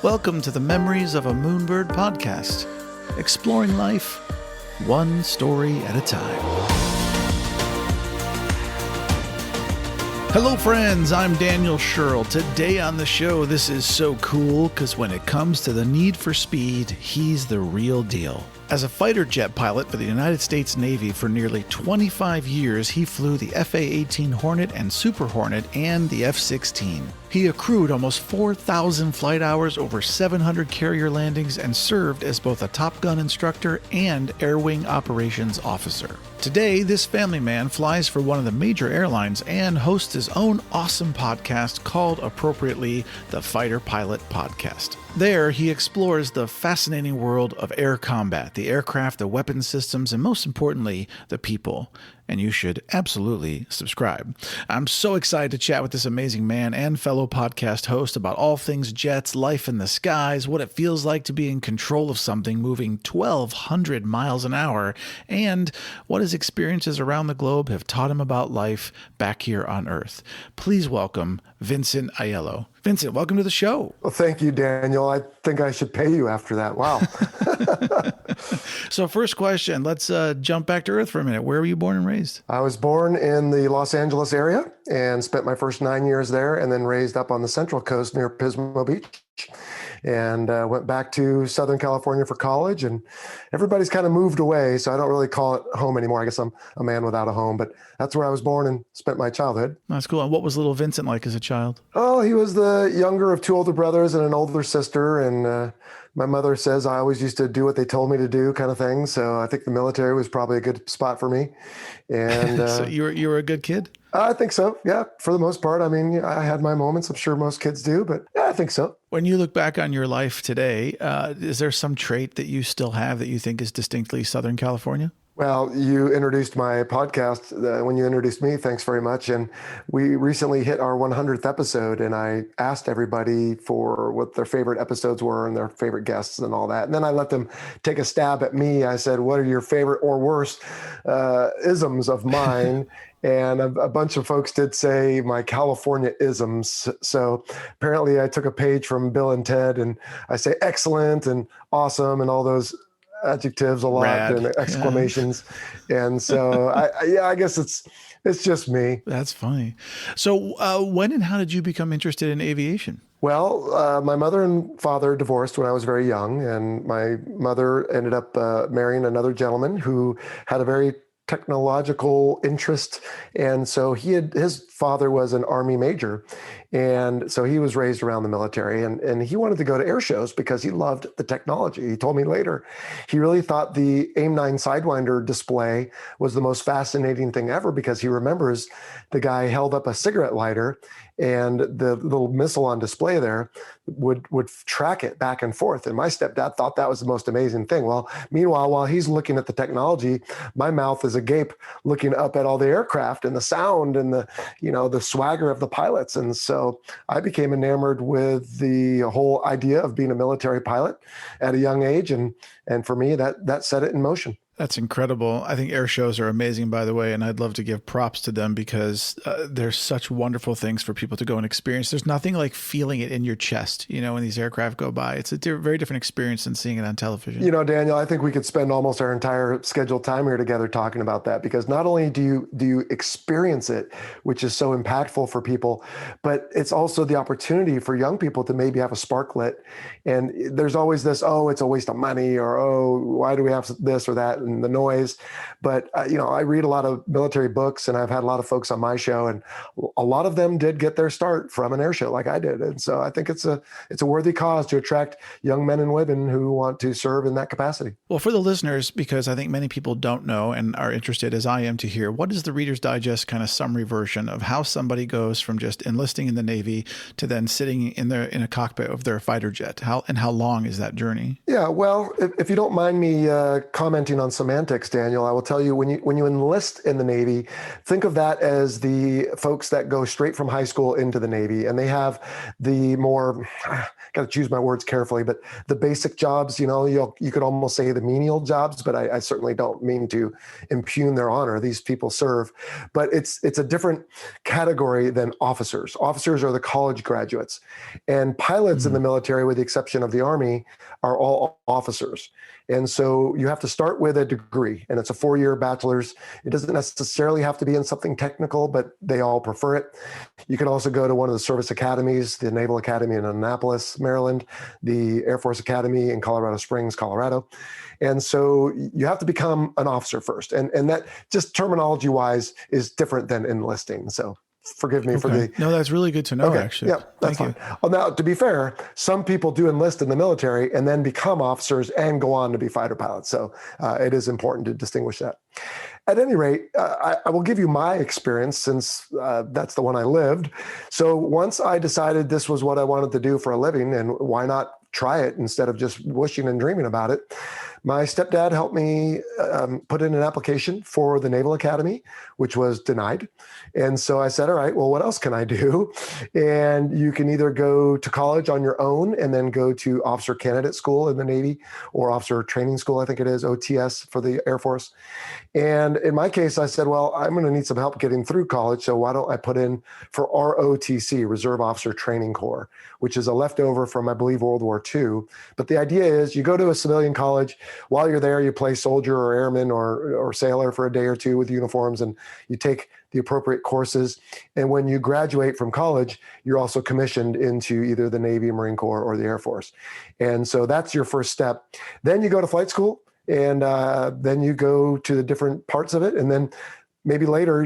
Welcome to the Memories of a Moonbird podcast, exploring life one story at a time. Hello friends, I'm Daniel Scherl. Today on the show, this is so cool because when it comes to the need for speed, he's the real deal. As a fighter jet pilot for the United States Navy for nearly 25 years, he flew the FA-18 Hornet and Super Hornet and the F-16. He accrued almost 4,000 flight hours, over 700 carrier landings, and served as both a Top Gun instructor and Air Wing Operations Officer. Today, this family man flies for one of the major airlines and hosts his own awesome podcast called, appropriately, the Fighter Pilot Podcast. There, he explores the fascinating world of air combat, the aircraft, the weapon systems, and most importantly, the people. And you should absolutely subscribe. I'm so excited to chat with this amazing man and fellow podcast host about all things jets, life in the skies, what it feels like to be in control of something moving 1,200 miles an hour, and what his experiences around the globe have taught him about life back here on Earth. Please welcome Vincent Aiello. Vincent, welcome to the show. Well, thank you, Daniel. I think I should pay you after that. Wow. So first question, let's jump back to Earth for a minute. Where were you born and raised? I was born in the Los Angeles area and spent my first 9 years there, and then raised up on the Central Coast near Pismo Beach. And went back to Southern California for college, and everybody's kind of moved away, so I don't really call it home anymore. I guess I'm a man without a home, but that's where I was born and spent my childhood. That's cool. And what was little Vincent like as a child? Oh, he was the younger of two older brothers and an older sister, and my mother says I always used to do what they told me to do, kind of thing. So I think the military was probably a good spot for me. And so you were a good kid? I think so. Yeah, for the most part. I mean, I had my moments. I'm sure most kids do, but yeah, I think so. When you look back on your life today, is there some trait that you still have that you think is distinctly Southern California? Well, you introduced my podcast when you introduced me. Thanks very much. And we recently hit our 100th episode, and I asked everybody for what their favorite episodes were and their favorite guests and all that. And then I let them take a stab at me. I said, what are your favorite or worst isms of mine? And a bunch of folks did say my California isms. So apparently I took a page from Bill and Ted, and I say excellent and awesome and all those adjectives a lot. Rad. And exclamations. Yeah. And so I guess it's just me. That's funny. So when and how did you become interested in aviation? Well, my mother and father divorced when I was very young, and my mother ended up marrying another gentleman who had a very technological interest. And so his father was an Army major. And so he was raised around the military, and he wanted to go to air shows because he loved the technology. He told me later, he really thought the AIM-9 Sidewinder display was the most fascinating thing ever, because he remembers the guy held up a cigarette lighter and the little missile on display there would track it back and forth. And my stepdad thought that was the most amazing thing. Well, meanwhile, while he's looking at the technology, my mouth is agape looking up at all the aircraft and the sound and the swagger of the pilots. And so I became enamored with the whole idea of being a military pilot at a young age. And for me, that set it in motion. That's incredible. I think air shows are amazing, by the way, and I'd love to give props to them because they're such wonderful things for people to go and experience. There's nothing like feeling it in your chest, when these aircraft go by. It's a very different experience than seeing it on television. Daniel, I think we could spend almost our entire scheduled time here together talking about that, because not only do you experience it, which is so impactful for people, but it's also the opportunity for young people to maybe have a spark lit. And there's always this, oh, it's a waste of money, or, oh, why do we have this or that? And the noise. But, I read a lot of military books, and I've had a lot of folks on my show, and a lot of them did get their start from an air show like I did. And so I think it's a worthy cause to attract young men and women who want to serve in that capacity. Well, for the listeners, because I think many people don't know and are interested, as I am, to hear, what is the Reader's Digest kind of summary version of how somebody goes from just enlisting in the Navy to then sitting in a cockpit of their fighter jet? How long is that journey? Yeah, well, if you don't mind me commenting on semantics, Daniel. I will tell you, when you enlist in the Navy, think of that as the folks that go straight from high school into the Navy, and they have the more, got to choose my words carefully, but the basic jobs. You could almost say the menial jobs, but I certainly don't mean to impugn their honor. These people serve, but it's a different category than officers. Officers are the college graduates, and pilots in the military, with the exception of the Army, are all officers. And so you have to start with a degree, and it's a 4-year bachelor's. It doesn't necessarily have to be in something technical, but they all prefer it. You can also go to one of the service academies, the Naval Academy in Annapolis, Maryland, the Air Force Academy in Colorado Springs, Colorado. And so you have to become an officer first. And that, just terminology wise, is different than enlisting. So forgive me for the... No, that's really good to know, actually. Yeah, that's fine. Well, now, to be fair, some people do enlist in the military and then become officers and go on to be fighter pilots. So it is important to distinguish that. At any rate, I will give you my experience, since that's the one I lived. So once I decided this was what I wanted to do for a living, and why not try it instead of just wishing and dreaming about it, my stepdad helped me put in an application for the Naval Academy, which was denied. And so I said, all right, well, what else can I do? And you can either go to college on your own and then go to officer candidate school in the Navy, or officer training school, I think it is, OTS for the Air Force. And in my case, I said, well, I'm going to need some help getting through college. So why don't I put in for ROTC, Reserve Officer Training Corps, which is a leftover from, I believe, World War II. But the idea is you go to a civilian college. While you're there, you play soldier or airman or sailor for a day or two with uniforms, and you take the appropriate courses. And when you graduate from college, you're also commissioned into either the Navy, Marine Corps, or the Air Force. And so that's your first step. Then you go to flight school, and then you go to the different parts of it. And then maybe later,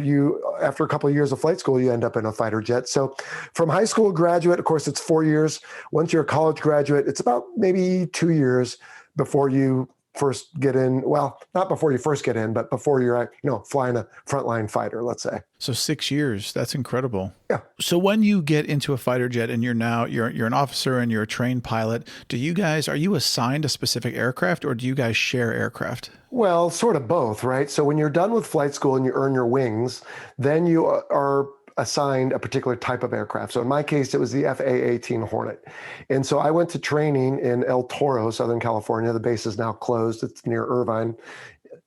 after a couple of years of flight school, you end up in a fighter jet. So from high school graduate, of course, it's 4 years. Once you're a college graduate, it's about maybe 2 years before you first get in. Well, not before you first get in, but before you're, flying a frontline fighter, let's say. So 6 years, that's incredible. Yeah. So when you get into a fighter jet and you're an officer and you're a trained pilot, are you assigned a specific aircraft, or do you guys share aircraft? Well, sort of both, right? So when you're done with flight school and you earn your wings, then you are assigned a particular type of aircraft. So in my case, it was the FA-18 Hornet. And so I went to training in El Toro, Southern California. The base is now closed. It's near Irvine.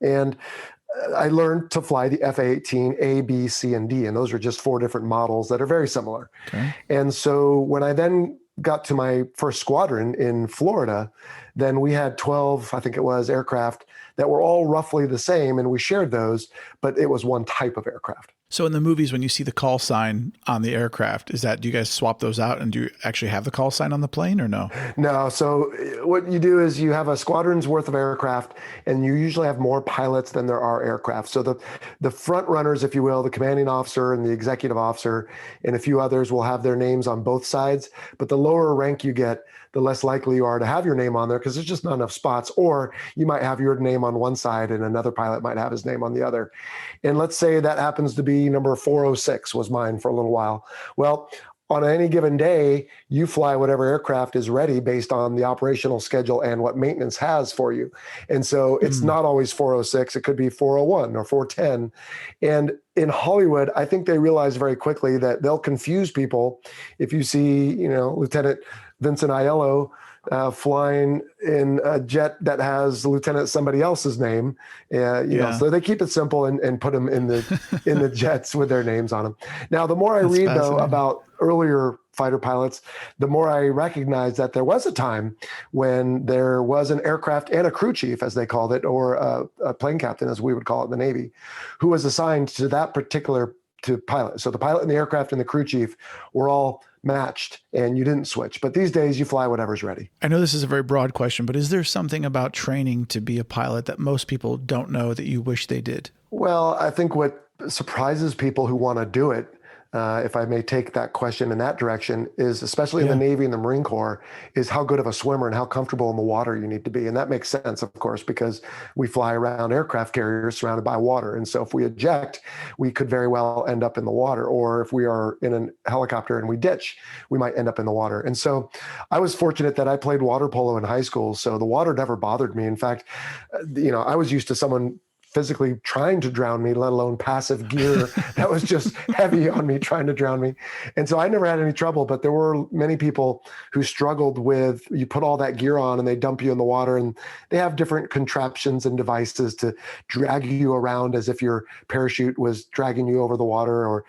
And I learned to fly the FA-18 A, B, C, and D. And those are just 4 different models that are very similar. Okay. And so when I then got to my first squadron in Florida, then we had 12, I think it was, aircraft that were all roughly the same, and we shared those, but it was one type of aircraft. So in the movies, when you see the call sign on the aircraft, do you guys swap those out, and do you actually have the call sign on the plane, or no? No. So what you do is you have a squadron's worth of aircraft, and you usually have more pilots than there are aircraft. So the front runners, if you will, the commanding officer and the executive officer and a few others will have their names on both sides. But the lower rank you get, the less likely you are to have your name on there, because there's just not enough spots. Or you might have your name on one side and another pilot might have his name on the other. And let's say that happens to be number 406 was mine for a little while. Well, on any given day, you fly whatever aircraft is ready based on the operational schedule and what maintenance has for you. And so it's not always 406. It could be 401 or 410. And in Hollywood, I think they realize very quickly that they'll confuse people if you see, Lieutenant Vincent Aiello flying in a jet that has Lieutenant somebody else's name. So they keep it simple and put them in the jets with their names on them. Now, the more I read though about earlier fighter pilots, the more I recognize that there was a time when there was an aircraft and a crew chief, as they called it, or a plane captain, as we would call it in the Navy, who was assigned to that particular pilot. So the pilot and the aircraft and the crew chief were all matched, and you didn't switch. But these days you fly whatever's ready. I know this is a very broad question, but is there something about training to be a pilot that most people don't know that you wish they did? Well, I think what surprises people who want to do it if I may take that question in that direction, is especially in the Navy and the Marine Corps, is how good of a swimmer and how comfortable in the water you need to be. And that makes sense, of course, because we fly around aircraft carriers surrounded by water. And so if we eject, we could very well end up in the water. Or if we are in a helicopter and we ditch, we might end up in the water. And so I was fortunate that I played water polo in high school. So the water never bothered me. In fact, I was used to someone physically trying to drown me, let alone passive gear that was just heavy on me, trying to drown me. And so I never had any trouble, but there were many people who struggled with, you put all that gear on and they dump you in the water, and they have different contraptions and devices to drag you around as if your parachute was dragging you over the water, or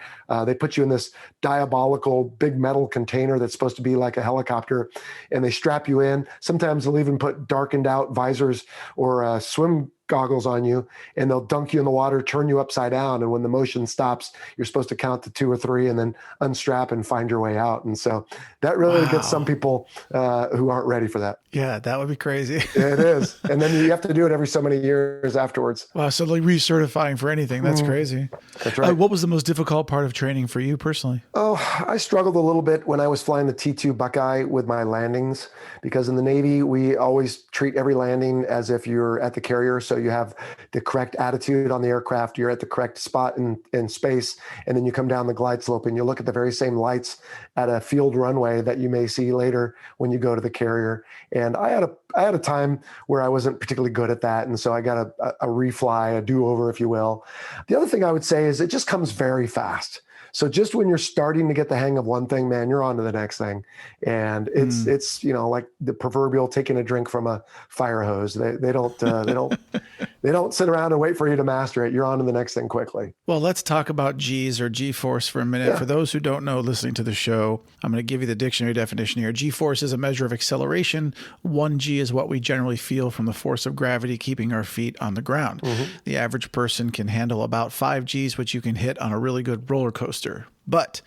they put you in this diabolical big metal container that's supposed to be like a helicopter, and they strap you in. Sometimes they'll even put darkened out visors or swim goggles on you, and they'll dunk you in the water, turn you upside down. And when the motion stops, you're supposed to count to 2 or 3 and then unstrap and find your way out. And so that really gets some people who aren't ready for that. Yeah, that would be crazy. It is. And then you have to do it every so many years afterwards. Wow. So like recertifying for anything. That's crazy. That's right. What was the most difficult part of training for you personally? Oh, I struggled a little bit when I was flying the T2 Buckeye with my landings, because in the Navy, we always treat every landing as if you're at the carrier. So you have the correct attitude on the aircraft, you're at the correct spot in space, and then you come down the glide slope and you look at the very same lights at a field runway that you may see later when you go to the carrier. And I had a time where I wasn't particularly good at that. And so I got a refly, a do-over, if you will. The other thing I would say is it just comes very fast. So just when you're starting to get the hang of one thing, man, you're on to the next thing. And it's like the proverbial taking a drink from a fire hose. They don't sit around and wait for you to master it. You're on to the next thing quickly. Well, let's talk about G's or G-force for a minute. Yeah. For those who don't know, listening to the show, I'm going to give you the dictionary definition here. G-force is a measure of acceleration. 1 G is what we generally feel from the force of gravity keeping our feet on the ground. Mm-hmm. The average person can handle about 5 G's, which you can hit on a really good roller coaster. But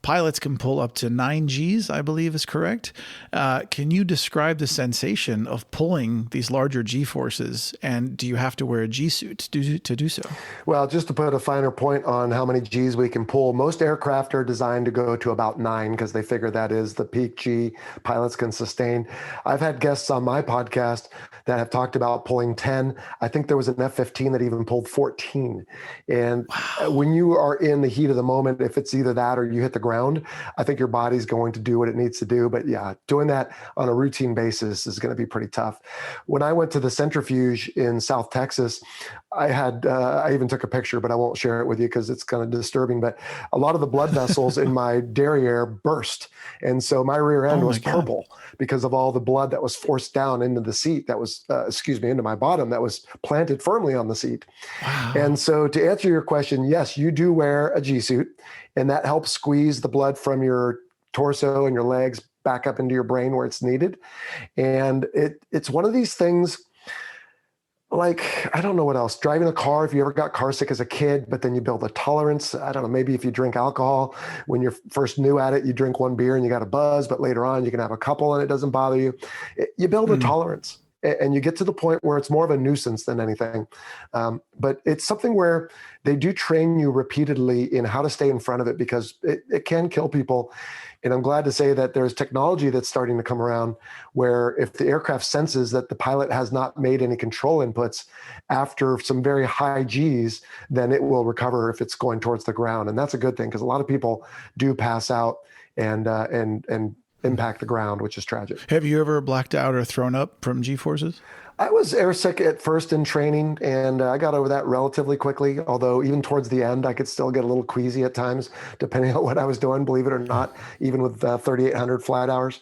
pilots can pull up to 9 Gs, I believe is correct. Can you describe the sensation of pulling these larger G forces? And do you have to wear a G suit to do so? Well, just to put a finer point on how many Gs we can pull, most aircraft are designed to go to about 9 because they figure that is the peak G pilots can sustain. I've had guests on my podcast that have talked about pulling 10. I think there was an F-15 that even pulled 14. And when you are in the heat of the moment, if it's either that or you hit the ground, I think your body's going to do what it needs to do. But yeah, doing that on a routine basis is going to be pretty tough. When I went to the centrifuge in South Texas, I even took a picture, but I won't share it with you because it's kind of disturbing. But a lot of the blood vessels in my derriere burst. And so my rear end was purple because of all the blood that was forced down into the seat that was, into my bottom that was planted firmly on the seat. Wow. And so to answer your question, yes, you do wear a G suit, and that helps squeeze the blood from your torso and your legs back up into your brain where it's needed. And it's one of these things. Like, I don't know what else. Driving a car, if you ever got car sick as a kid, but then you build a tolerance. I don't know, maybe if you drink alcohol, when you're first new at it, you drink 1 beer and you got a buzz, but later on you can have a couple and it doesn't bother you. You build a tolerance. And you get to the point where it's more of a nuisance than anything. But it's something where they do train you repeatedly in how to stay in front of it, because it can kill people. And I'm glad to say that there's technology that's starting to come around where if the aircraft senses that the pilot has not made any control inputs after some very high Gs, then it will recover if it's going towards the ground. And that's a good thing, because a lot of people do pass out and impact the ground, which is tragic. Have you ever blacked out or thrown up from G-forces? I was airsick at first in training, and I got over that relatively quickly, although even towards the end, I could still get a little queasy at times, depending on what I was doing, believe it or not, even with 3,800 flight hours.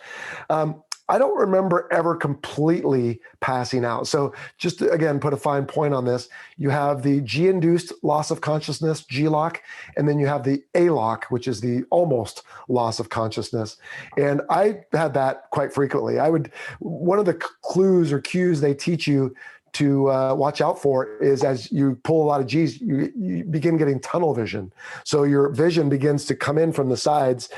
I don't remember ever completely passing out. So just to, again, put a fine point on this, you have the G-induced loss of consciousness, G-lock, and then you have the A-lock, which is the almost loss of consciousness. And I had that quite frequently. One of the clues or cues they teach you to watch out for is as you pull a lot of G's, you begin getting tunnel vision. So your vision begins to come in from the sides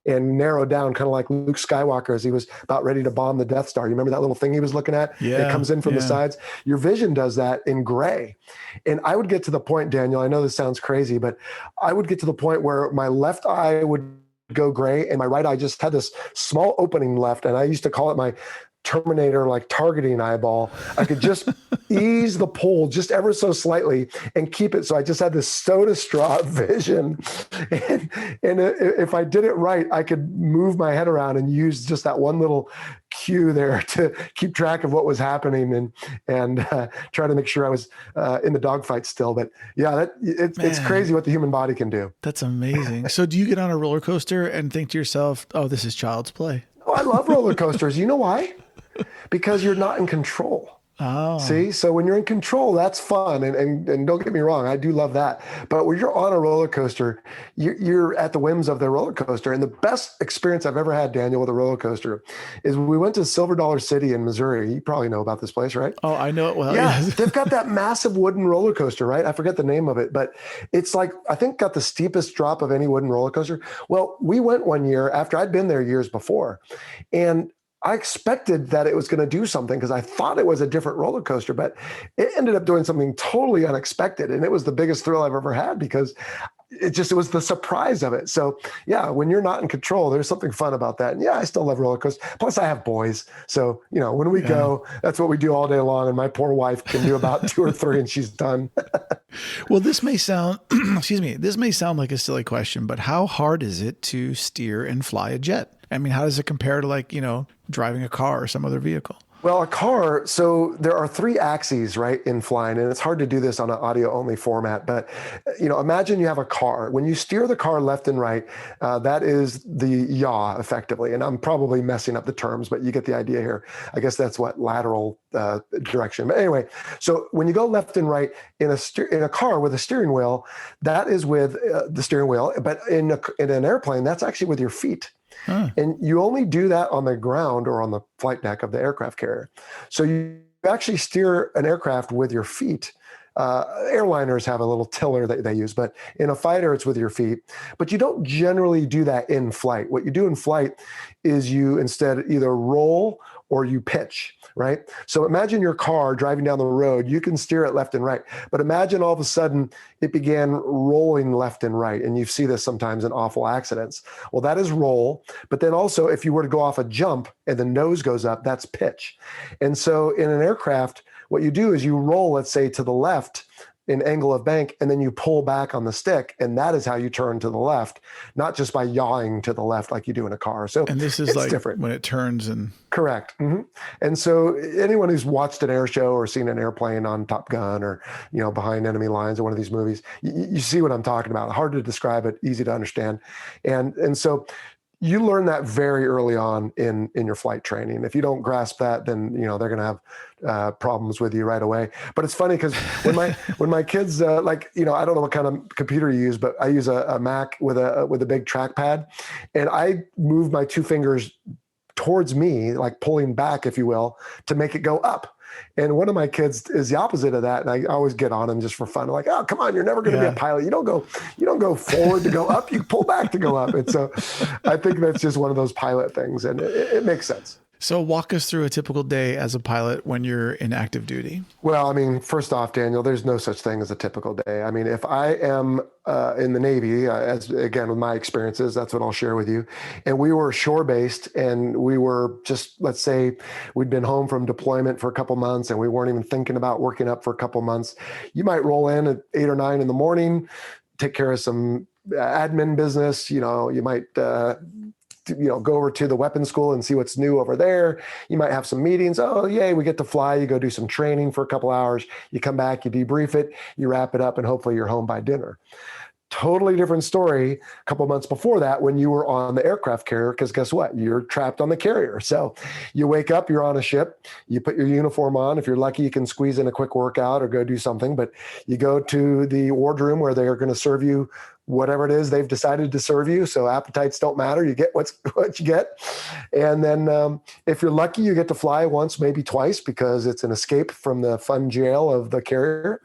and narrow down, kind of like Luke Skywalker as he was about ready to bomb the Death Star. You remember that little thing he was looking at? Yeah. It comes in from the sides. Your vision does that in gray. And I would get to the point, Daniel, I know this sounds crazy, but I would get to the point where my left eye would go gray and my right eye just had this small opening left. And I used to call it my Terminator, like targeting eyeball. I could just ease the pull just ever so slightly and keep it. So I just had this soda straw vision. And if I did it right, I could move my head around and use just that one little cue there to keep track of what was happening and try to make sure I was in the dogfight still. But yeah, it's crazy what the human body can do. That's amazing. So do you get on a roller coaster and think to yourself, oh, this is child's play? Oh, I love roller coasters. You know why? Because you're not in control. Oh. See, so when you're in control, that's fun. And don't get me wrong, I do love that. But when you're on a roller coaster, you're at the whims of the roller coaster. And the best experience I've ever had, Daniel, with a roller coaster is we went to Silver Dollar City in Missouri. You probably know about this place, right? Oh, I know it well. Yeah, Yes. they've got that massive wooden roller coaster, right? I forget the name of it, but it's like, I think got the steepest drop of any wooden roller coaster. Well, we went one year after I'd been there years before. And I expected that it was going to do something because I thought it was a different roller coaster, but it ended up doing something totally unexpected. And it was the biggest thrill I've ever had because it was the surprise of it. So yeah, when you're not in control, there's something fun about that. And yeah, I still love roller coasters. Plus I have boys. So, when we go, that's what we do all day long. And my poor wife can do about 2 or 3 and she's done. Well, this may sound, this may sound like a silly question, but how hard is it to steer and fly a jet? I mean, how does it compare to driving a car or some other vehicle? Well, a car, so there are 3 axes, right, in flying, and it's hard to do this on an audio-only format, but, imagine you have a car. When you steer the car left and right, that is the yaw, effectively, and I'm probably messing up the terms, but you get the idea here. I guess that's what lateral direction. But anyway, so when you go left and right in a car with a steering wheel, that is with the steering wheel, but in an airplane, that's actually with your feet. Huh. And you only do that on the ground or on the flight deck of the aircraft carrier. So you actually steer an aircraft with your feet. Airliners have a little tiller that they use, but in a fighter, it's with your feet. But you don't generally do that in flight. What you do in flight is you instead either roll or you pitch, right? So imagine your car driving down the road. You can steer it left and right, but imagine all of a sudden it began rolling left and right. And you see this sometimes in awful accidents. Well, that is roll. But then also if you were to go off a jump and the nose goes up, that's pitch. And so in an aircraft, what you do is you roll, let's say, to the left in angle of bank, and then you pull back on the stick, and that is how you turn to the left, not just by yawing to the left like you do in a car. So and this is like different when it turns and correct. Mm-hmm. And so anyone who's watched an air show or seen an airplane on Top Gun or Behind Enemy Lines or one of these movies, you see what I'm talking about. Hard to describe it, easy to understand, and so you learn that very early on in your flight training. If you don't grasp that, then they're going to have problems with you right away. But it's funny because when my kids I don't know what kind of computer you use, but I use a Mac with a big trackpad, and I move my 2 fingers towards me, like pulling back, if you will, to make it go up. And one of my kids is the opposite of that. And I always get on him just for fun. I'm like, oh, come on, you're never going to be a pilot. You don't go forward to go up. You pull back to go up. And so I think that's just one of those pilot things. And it makes sense. So walk us through a typical day as a pilot when you're in active duty. Well, I mean, first off, Daniel, there's no such thing as a typical day. I mean, if I am in the Navy, as again, with my experiences, that's what I'll share with you. And we were shore-based, and we were just, let's say we'd been home from deployment for a couple months, and we weren't even thinking about working up for a couple months. You might roll in at 8 or 9 in the morning, take care of some admin business. You might go over to the weapons school and see what's new over there. You might have some meetings. Oh, yay, we get to fly. You go do some training for a couple hours. You come back, you debrief it, you wrap it up, and hopefully you're home by dinner. Totally different story a couple months before that when you were on the aircraft carrier, because guess what? You're trapped on the carrier. So you wake up, you're on a ship, you put your uniform on. If you're lucky, you can squeeze in a quick workout or go do something, but you go to the wardroom where they are going to serve you whatever it is they've decided to serve you. So appetites don't matter. You get what you get. And then if you're lucky, you get to fly once, maybe twice, because it's an escape from the fun jail of the carrier.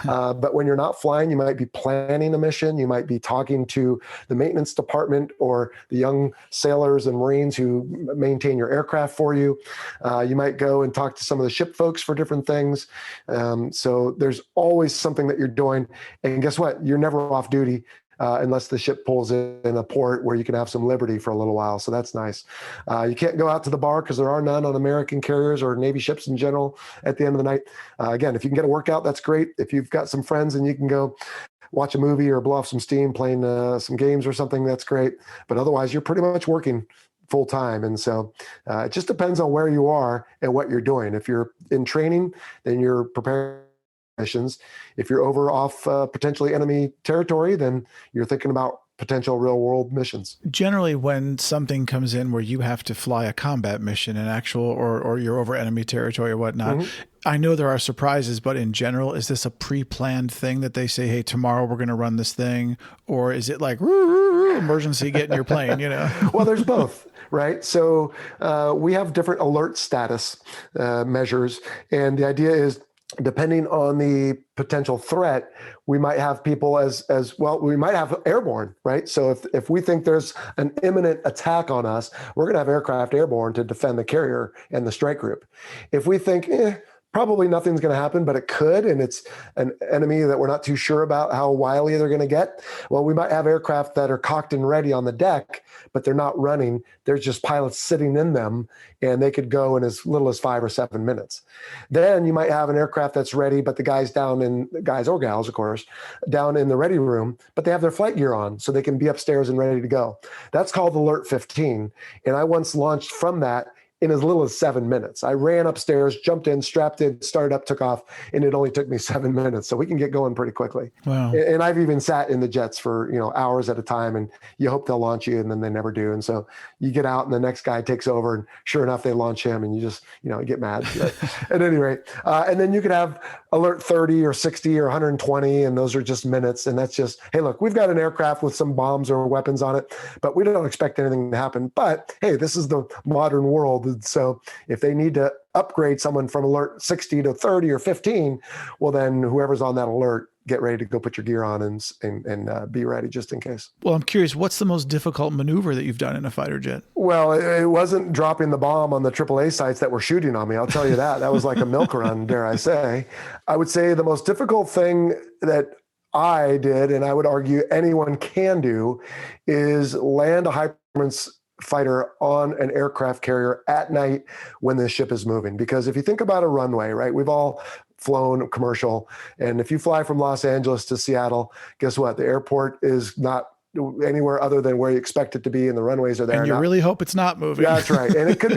But when you're not flying, you might be planning a mission. You might be talking to the maintenance department or the young sailors and Marines who maintain your aircraft for you. You might go and talk to some of the ship folks for different things. So there's always something that you're doing. And guess what? You're never off duty. Unless the ship pulls in a port where you can have some liberty for a little while. So that's nice. You can't go out to the bar because there are none on American carriers or Navy ships in general at the end of the night. Again, if you can get a workout, that's great. If you've got some friends and you can go watch a movie or blow off some steam playing some games or something, that's great. But otherwise, you're pretty much working full time. And so it just depends on where you are and what you're doing. If you're in training, then you're preparing missions. If you're over off potentially enemy territory, then you're thinking about potential real world missions. Generally, when something comes in where you have to fly a combat mission, an actual, or you're over enemy territory or whatnot, I know there are surprises, but in general, is this a pre-planned thing that they say, hey, tomorrow we're going to run this thing? Or is it like, emergency, get in your plane, Well, there's both. Right. So we have different alert status measures. And the idea is, depending on the potential threat, we might have people as well, we might have airborne, right? So if we think there's an imminent attack on us, we're going to have aircraft airborne to defend the carrier and the strike group. If we think, probably nothing's going to happen, but it could, and it's an enemy that we're not too sure about how wily they're going to get, well, we might have aircraft that are cocked and ready on the deck, but they're not running. There's just pilots sitting in them, and they could go in as little as 5 or 7 minutes. Then you might have an aircraft that's ready, but the guys or gals, of course, down in the ready room, but they have their flight gear on, so they can be upstairs and ready to go. That's called Alert 15. And I once launched from that in as little as 7 minutes. I ran upstairs, jumped in, strapped in, started up, took off, and it only took me 7 minutes. So we can get going pretty quickly. Wow. And I've even sat in the jets for hours at a time, and you hope they'll launch you, and then they never do. And so you get out, and the next guy takes over, and sure enough, they launch him, and you just get mad. At any rate, and then you could have alert 30 or 60 or 120, and those are just minutes. And that's just, hey, look, we've got an aircraft with some bombs or weapons on it, but we don't expect anything to happen. But hey, this is the modern world. So if they need to upgrade someone from alert 60 to 30 or 15, well, then whoever's on that alert, get ready to go put your gear on and be ready just in case. Well, I'm curious, what's the most difficult maneuver that you've done in a fighter jet? Well, it wasn't dropping the bomb on the AAA sites that were shooting on me. I'll tell you that. That was like a milk run, dare I say. I would say the most difficult thing that I did, and I would argue anyone can do, is land a high performance fighter on an aircraft carrier at night when the ship is moving. Because if you think about a runway, right, we've all flown commercial. And if you fly from Los Angeles to Seattle, guess what? The airport is not anywhere other than where you expect it to be, and the runways are there. And you really hope it's not moving. That's right. And it could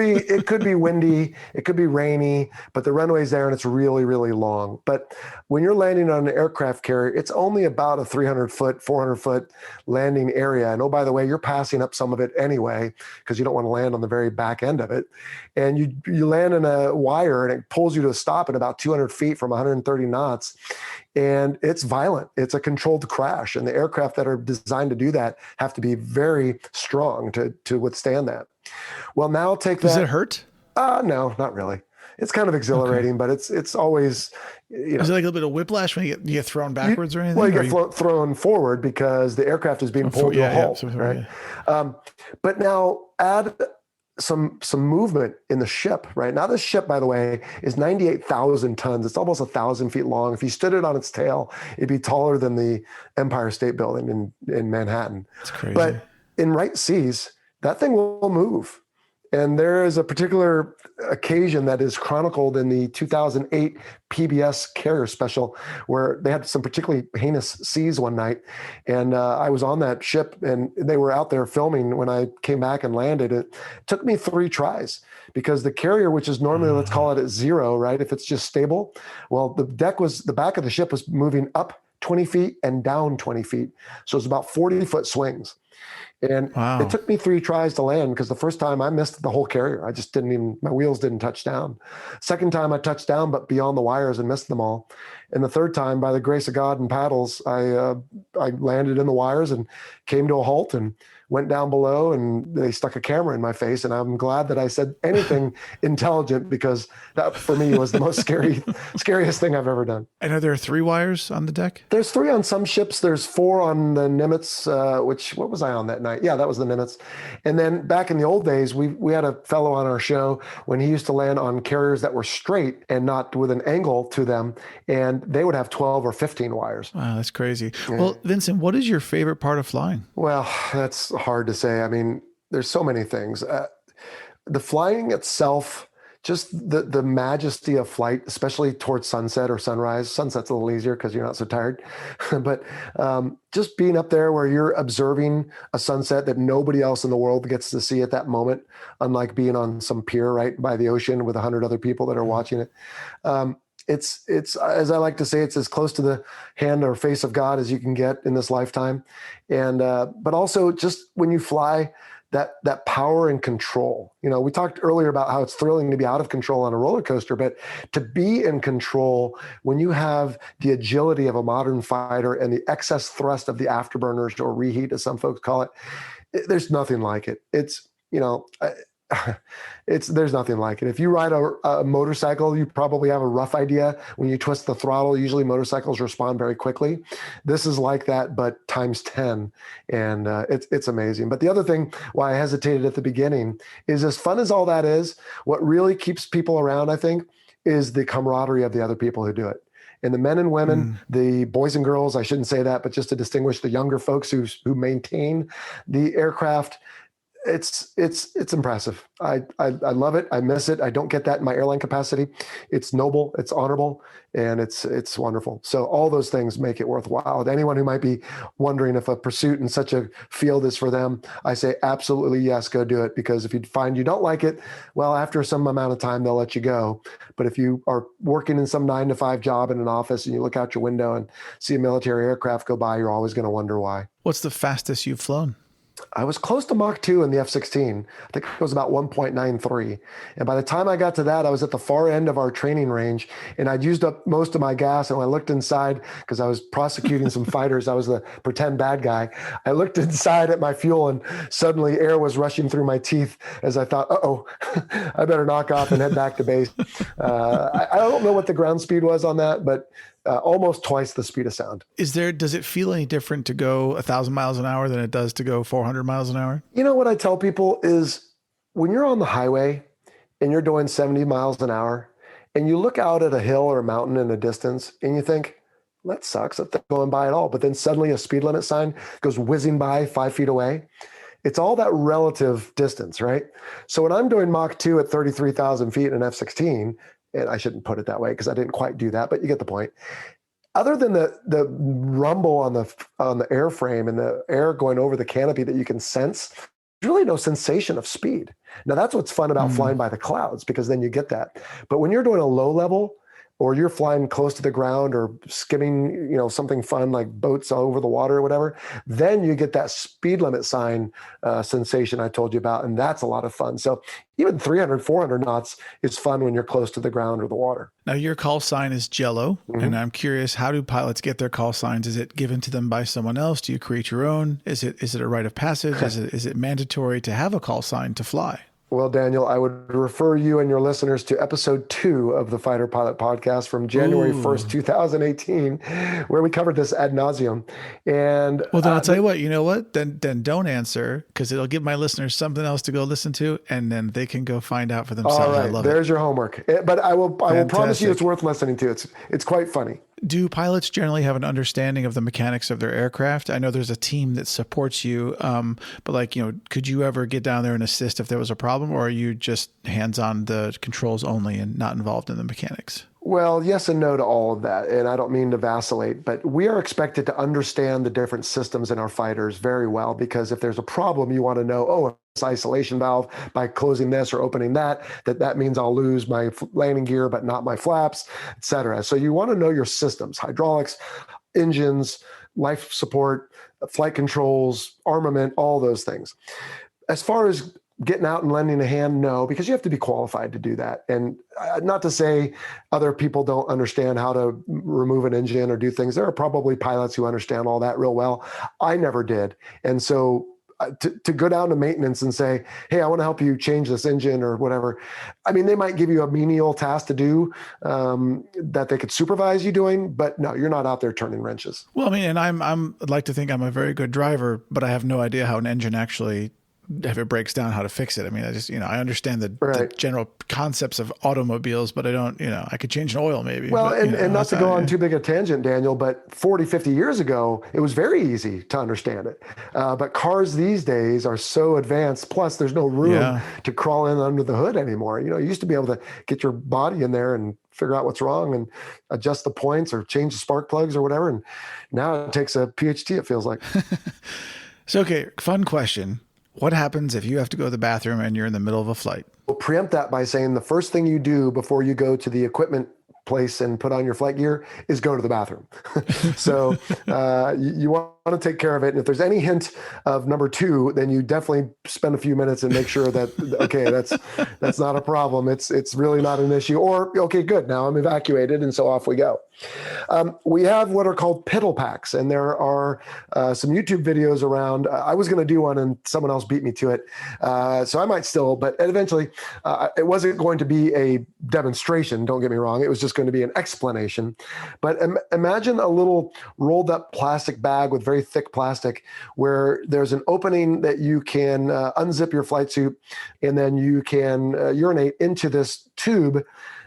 be windy, it could be rainy, but the runway's there and it's really, really long. But when you're landing on an aircraft carrier, it's only about a 300 foot, 400 foot landing area. And oh, by the way, you're passing up some of it anyway, because you don't want to land on the very back end of it. And you land in a wire, and it pulls you to a stop at about 200 feet from 130 knots. And it's violent. It's a controlled crash. And the aircraft that are designed to do that have to be very strong to withstand that. Well, now take that. Does it hurt? No, not really. It's kind of exhilarating, but it's always, Is it like a little bit of whiplash when you get thrown backwards or anything? Well, you get thrown forward because the aircraft is being pulled to a halt, right? Yeah. But now add some movement in the ship, right? Now this ship, by the way, is 98,000 tons. It's almost 1,000 feet long. If you stood it on its tail, it'd be taller than the Empire State Building in Manhattan. That's crazy. But in right seas, that thing will move. And there is a particular occasion that is chronicled in the 2008 PBS Carrier special where they had some particularly heinous seas one night. And I was on that ship, and they were out there filming when I came back and landed. It took me 3 tries because the carrier, which is normally, let's call it at 0, right? If it's just stable. Well, the back of the ship was moving up 20 feet and down 20 feet. So it's about 40-foot swings. And it Wow. took me 3 tries to land because the first time I missed the whole carrier. I just didn't even, my wheels didn't touch down. Second time I touched down, but beyond the wires and missed them all. And the third time, by the grace of God and paddles, I landed in the wires and came to a halt and went down below, and they stuck a camera in my face. And I'm glad that I said anything intelligent, because that for me was the most scariest thing I've ever done. And are there 3 wires on the deck? There's 3 on some ships. There's 4 on the Nimitz, what was I on that night? Yeah, that was the Nimitz. And then back in the old days, we had a fellow on our show when he used to land on carriers that were straight and not with an angle to them, and they would have 12 or 15 wires. Wow, that's crazy. Yeah. Well, Vincent, what is your favorite part of flying? Well, that's hard to say. I mean, there's so many things. The flying itself, just the majesty of flight, especially towards sunset or sunrise. Sunset's a little easier because you're not so tired. But just being up there where you're observing a sunset that nobody else in the world gets to see at that moment, unlike being on some pier right by the ocean with 100 other people that are watching it. It's as I like to say, it's as close to the hand or face of God as you can get in this lifetime. And but also just when you fly, that power and control. You know, we talked earlier about how it's thrilling to be out of control on a roller coaster, but to be in control when you have the agility of a modern fighter and the excess thrust of the afterburners, or reheat as some folks call it, there's nothing like it. It's, you know, there's nothing like it. If you ride a motorcycle, you probably have a rough idea. When you twist the throttle, usually motorcycles respond very quickly. This is like that, but times 10. And it's amazing. But the other thing why I hesitated at the beginning is, as fun as all that is, what really keeps people around, I think, is the camaraderie of the other people who do it. And the men and women, the boys and girls, I shouldn't say that, but just to distinguish the younger folks who maintain the aircraft. It's impressive. I love it. I miss it. I don't get that in my airline capacity. It's noble, it's honorable, and it's wonderful. So all those things make it worthwhile. Anyone who might be wondering if a pursuit in such a field is for them, I say absolutely yes, go do it. Because if you find you don't like it, well, after some amount of time, they'll let you go. But if you are working in some 9-to-5 job in an office and you look out your window and see a military aircraft go by, you're always going to wonder why. What's the fastest you've flown? I was close to Mach 2 in the F-16. I think it was about 1.93. And by the time I got to that, I was at the far end of our training range, and I'd used up most of my gas. And when I looked inside, because I was prosecuting some fighters, I was the pretend bad guy. I looked inside at my fuel, and suddenly air was rushing through my teeth as I thought, uh-oh, I better knock off and head back to base. I don't know what the ground speed was on that, but almost twice the speed of sound. Does it feel any different to go 1,000 miles an hour than it does to go 400 miles an hour? You know what I tell people is, when you're on the highway and you're doing 70 miles an hour and you look out at a hill or a mountain in the distance and you think, that sucks, that they're going by at all. But then suddenly a speed limit sign goes whizzing by 5 feet away. It's all that relative distance, right? So when I'm doing Mach 2 at 33,000 feet in an F-16, and I shouldn't put it that way because I didn't quite do that, but you get the point. Other than the rumble on the airframe and the air going over the canopy that you can sense, there's really no sensation of speed. Now that's what's fun about flying by the clouds, because then you get that. But when you're doing a low level, or you're flying close to the ground or skimming, something fun like boats all over the water or whatever, then you get that speed limit sign sensation I told you about. And that's a lot of fun. So even 300, 400 knots is fun when you're close to the ground or the water. Now your call sign is Jello. And I'm curious, how do pilots get their call signs? Is it given to them by someone else? Do you create your own? Is it a rite of passage? Is it mandatory to have a call sign to fly? Well, Daniel, I would refer you and your listeners to episode 2 of the Fighter Pilot podcast from January 1st, 2018, where we covered this ad nauseum. And well, then I'll tell you what, Then don't answer, because it'll give my listeners something else to go listen to, and then they can go find out for themselves. All right, I love there's it. your homework. But I will promise you it's worth listening to. It's quite funny. Do pilots generally have an understanding of the mechanics of their aircraft? I know there's a team that supports you, but could you ever get down there and assist if there was a problem, or are you just hands on the controls only and not involved in the mechanics? Well, yes and no to all of that. And I don't mean to vacillate, but we are expected to understand the different systems in our fighters very well, because if there's a problem, you want to know, this isolation valve, by closing this or opening that means I'll lose my landing gear, but not my flaps, etc. So you want to know your systems, hydraulics, engines, life support, flight controls, armament, all those things. As far as getting out and lending a hand, no, because you have to be qualified to do that. And not to say other people don't understand how to remove an engine or do things. There are probably pilots who understand all that real well. I never did. And so to go down to maintenance and say, hey, I want to help you change this engine or whatever. I mean, they might give you a menial task to do that they could supervise you doing, but no, you're not out there turning wrenches. Well, I mean, and I'd like to think I'm a very good driver, but I have no idea how an engine actually, if it breaks down, how to fix it. I mean, I just, I understand the general concepts of automobiles, but I don't, I could change an oil maybe. Well, but, and not to go on too big a tangent, Daniel, but 40, 50 years ago, it was very easy to understand it. But cars these days are so advanced. Plus, there's no room to crawl in under the hood anymore. You used to be able to get your body in there and figure out what's wrong and adjust the points or change the spark plugs or whatever. And now it takes a PhD, it feels like. So, okay, fun question. What happens if you have to go to the bathroom and you're in the middle of a flight? We'll preempt that by saying the first thing you do before you go to the equipment place and put on your flight gear is go to the bathroom. So you want to take care of it. And if there's any hint of number two, then you definitely spend a few minutes and make sure that, okay, that's not a problem. It's really not an issue. Or, okay, good. Now I'm evacuated. And so off we go. We have what are called piddle packs, and there are some YouTube videos around. I was going to do one and someone else beat me to it. So I might still, but eventually it wasn't going to be a demonstration. Don't get me wrong. It was just going to be an explanation. But imagine a little rolled up plastic bag with very thick plastic where there's an opening that you can unzip your flight suit, and then you can urinate into this tube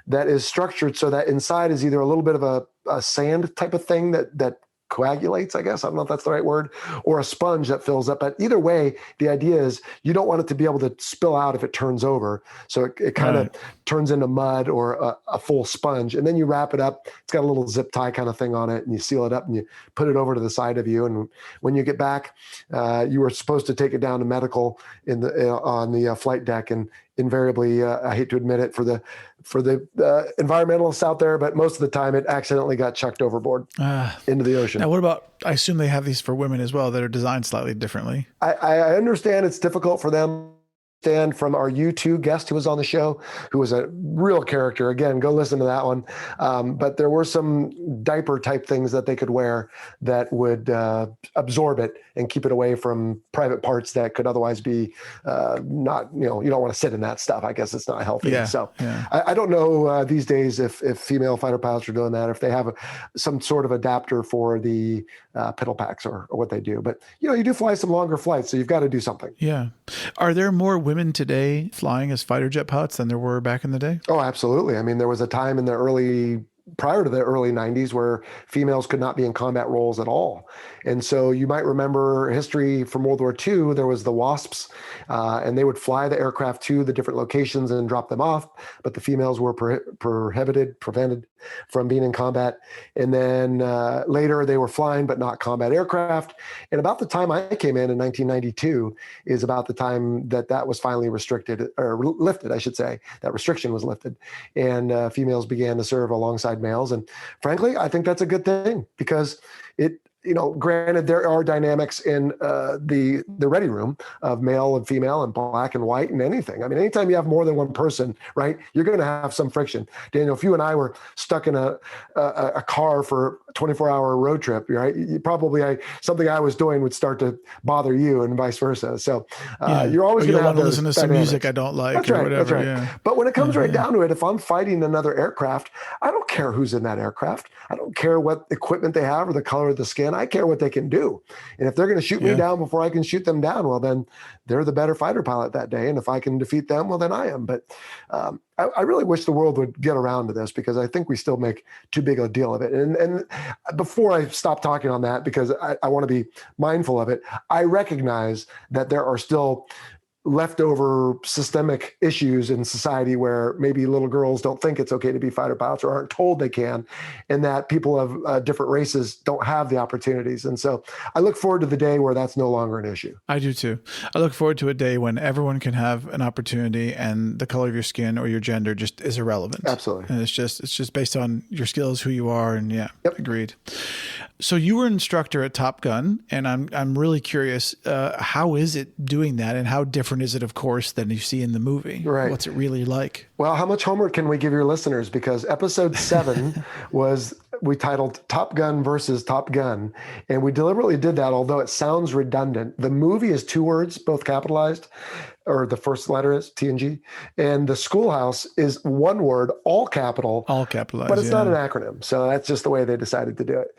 that is structured so that inside is either a little bit of a sand type of thing that coagulates, I guess. I don't know if that's the right word, or a sponge that fills up. But either way, the idea is you don't want it to be able to spill out if it turns over. So it kind of turns into mud or a full sponge. And then you wrap it up. It's got a little zip tie kind of thing on it, and you seal it up and you put it over to the side of you. And when you get back, you were supposed to take it down to medical on the flight deck. And invariably, I hate to admit it for the environmentalists out there, but most of the time it accidentally got chucked overboard into the ocean. Now, what about, I assume they have these for women as well that are designed slightly differently. I understand it's difficult for them. From our U2 guest who was on the show, who was a real character. Again, go listen to that one. But there were some diaper type things that they could wear that would absorb it and keep it away from private parts that could otherwise be not, you don't want to sit in that stuff. I guess it's not healthy. I don't know these days if female fighter pilots are doing that, if they have some sort of adapter for the piddle packs or what they do. But, you do fly some longer flights, so you've got to do something. Yeah. Are there more women today flying as fighter jet pilots than there were back in the day? Oh, absolutely. I mean, there was a time in prior to the early 90s where females could not be in combat roles at all. And so you might remember history from World War II, there was the WASPs, and they would fly the aircraft to the different locations and drop them off, but the females were prevented from being in combat. And then later they were flying, but not combat aircraft. And about the time I came in 1992 is about the time that was finally restricted, or lifted, I should say. That restriction was lifted. And females began to serve alongside males. And frankly, I think that's a good thing, because granted, there are dynamics in the ready room of male and female and black and white and anything. I mean, anytime you have more than one person, right, you're going to have some friction. Daniel, if you and I were stuck in a car for a 24-hour road trip, right, something I was doing would start to bother you and vice versa. So you're always going to have to listen to some music I don't like. That's right, whatever. That's right. Yeah. But when it comes down to it, if I'm fighting another aircraft, I don't care who's in that aircraft. I don't care what equipment they have or the color of the skin. I care what they can do. And if they're going to shoot me down before I can shoot them down, well, then they're the better fighter pilot that day. And if I can defeat them, well, then I am. But I really wish the world would get around to this, because I think we still make too big a deal of it. And before I stop talking on that, because I want to be mindful of it, I recognize that there are still leftover systemic issues in society where maybe little girls don't think it's okay to be fighter pilots or aren't told they can, and that people of different races don't have the opportunities. And so I look forward to the day where that's no longer an issue. I do too. I look forward to a day when everyone can have an opportunity and the color of your skin or your gender just is irrelevant. Absolutely. And it's just based on your skills, who you are. And agreed. So you were an instructor at Top Gun, and I'm really curious, how is it doing that, and how different is it, of course, than you see in the movie? Right. What's it really like? Well, how much homework can we give your listeners? Because episode 7 we titled Top Gun versus Top Gun. And we deliberately did that, although it sounds redundant. The movie is 2 words, both capitalized, or the first letter is TNG. And the schoolhouse is 1 word, all capital. All capitalized. But it's not an acronym. So that's just the way they decided to do it.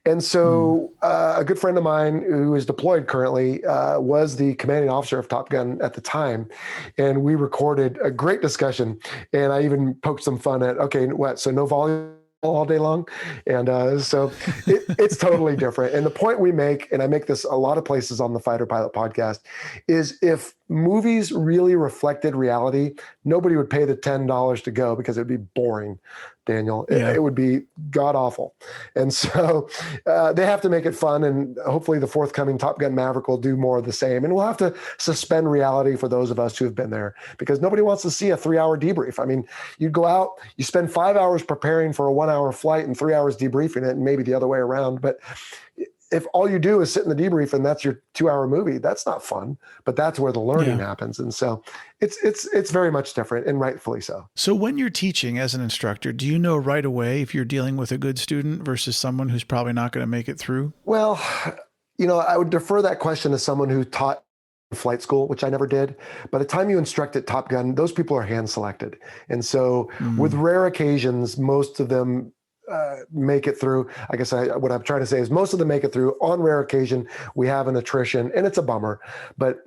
And so a good friend of mine who is deployed currently was the commanding officer of Top Gun at the time. And we recorded a great discussion. And I even poked some fun at, okay, what? So no volume all day long. And so it's totally different. And the point we make, and I make this a lot of places on the Fighter Pilot podcast, is if movies really reflected reality, nobody would pay the $10 to go because it would be boring, Daniel. Yeah. It would be god awful. And so they have to make it fun. And hopefully the forthcoming Top Gun Maverick will do more of the same. And we'll have to suspend reality for those of us who have been there, because nobody wants to see a 3-hour debrief. I mean, you go out, you spend 5 hours preparing for a 1-hour flight and 3 hours debriefing it, and maybe the other way around. But if all you do is sit in the debrief and that's your 2-hour movie, that's not fun, but that's where the learning happens. And so it's very much different, and rightfully so. So when you're teaching as an instructor, do you know right away if you're dealing with a good student versus someone who's probably not going to make it through? Well, I would defer that question to someone who taught flight school, which I never did. By the time you instruct at Top Gun, those people are hand selected. And so with rare occasions, most of them make it through. I guess what I'm trying to say is most of them make it through. On rare occasion, we have an attrition, and it's a bummer. But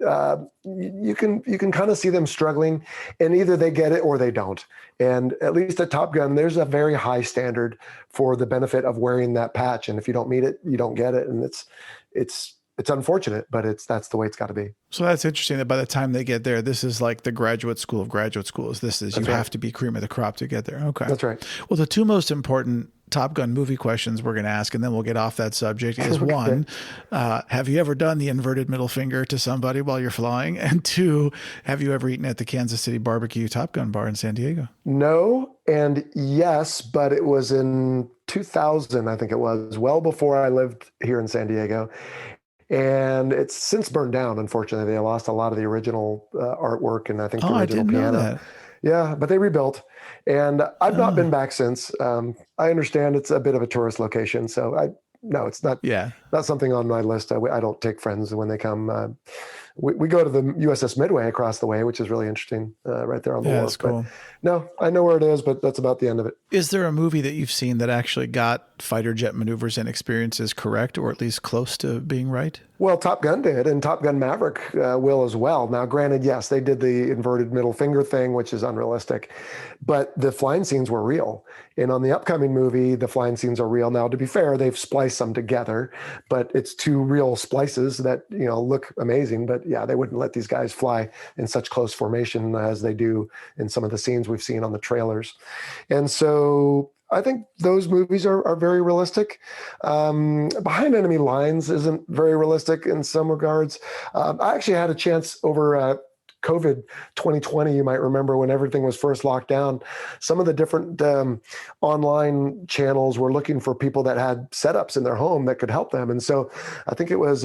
you can kind of see them struggling, and either they get it or they don't. And at least at Top Gun, there's a very high standard for the benefit of wearing that patch. And if you don't meet it, you don't get it. And it's unfortunate, but that's the way it's got to be. So that's interesting that by the time they get there, this is like the graduate school of graduate schools. You have to be cream of the crop to get there. Okay. That's right. Well, the 2 most important Top Gun movie questions we're going to ask, and then we'll get off that subject, is Okay. 1, have you ever done the inverted middle finger to somebody while you're flying? And 2, have you ever eaten at the Kansas City Barbecue Top Gun bar in San Diego? No, and yes, but it was in 2000, I think it was, well before I lived here in San Diego. And it's since burned down, unfortunately. They lost a lot of the original artwork, and I think the original piano. Know that. Yeah, but they rebuilt. And I've not been back since. I understand it's a bit of a tourist location, so no, it's not. Yeah, not something on my list. I don't take friends when they come. We go to the USS Midway across the way, which is really interesting, right there on the wharf. That's cool. But no, I know where it is, but that's about the end of it. Is there a movie that you've seen that actually got fighter jet maneuvers and experiences correct, or at least close to being right? Well, Top Gun did, and Top Gun Maverick will as well. Now, granted, yes, they did the inverted middle finger thing, which is unrealistic, but the flying scenes were real. And on the upcoming movie, the flying scenes are real. Now, to be fair, they've spliced them together, but it's 2 real splices that, look amazing. But yeah, they wouldn't let these guys fly in such close formation as they do in some of the scenes we've seen on the trailers. And so I think those movies are very realistic. Behind Enemy Lines isn't very realistic in some regards. I actually had a chance over COVID 2020, you might remember, when everything was first locked down, some of the different online channels were looking for people that had setups in their home that could help them. And so I think it was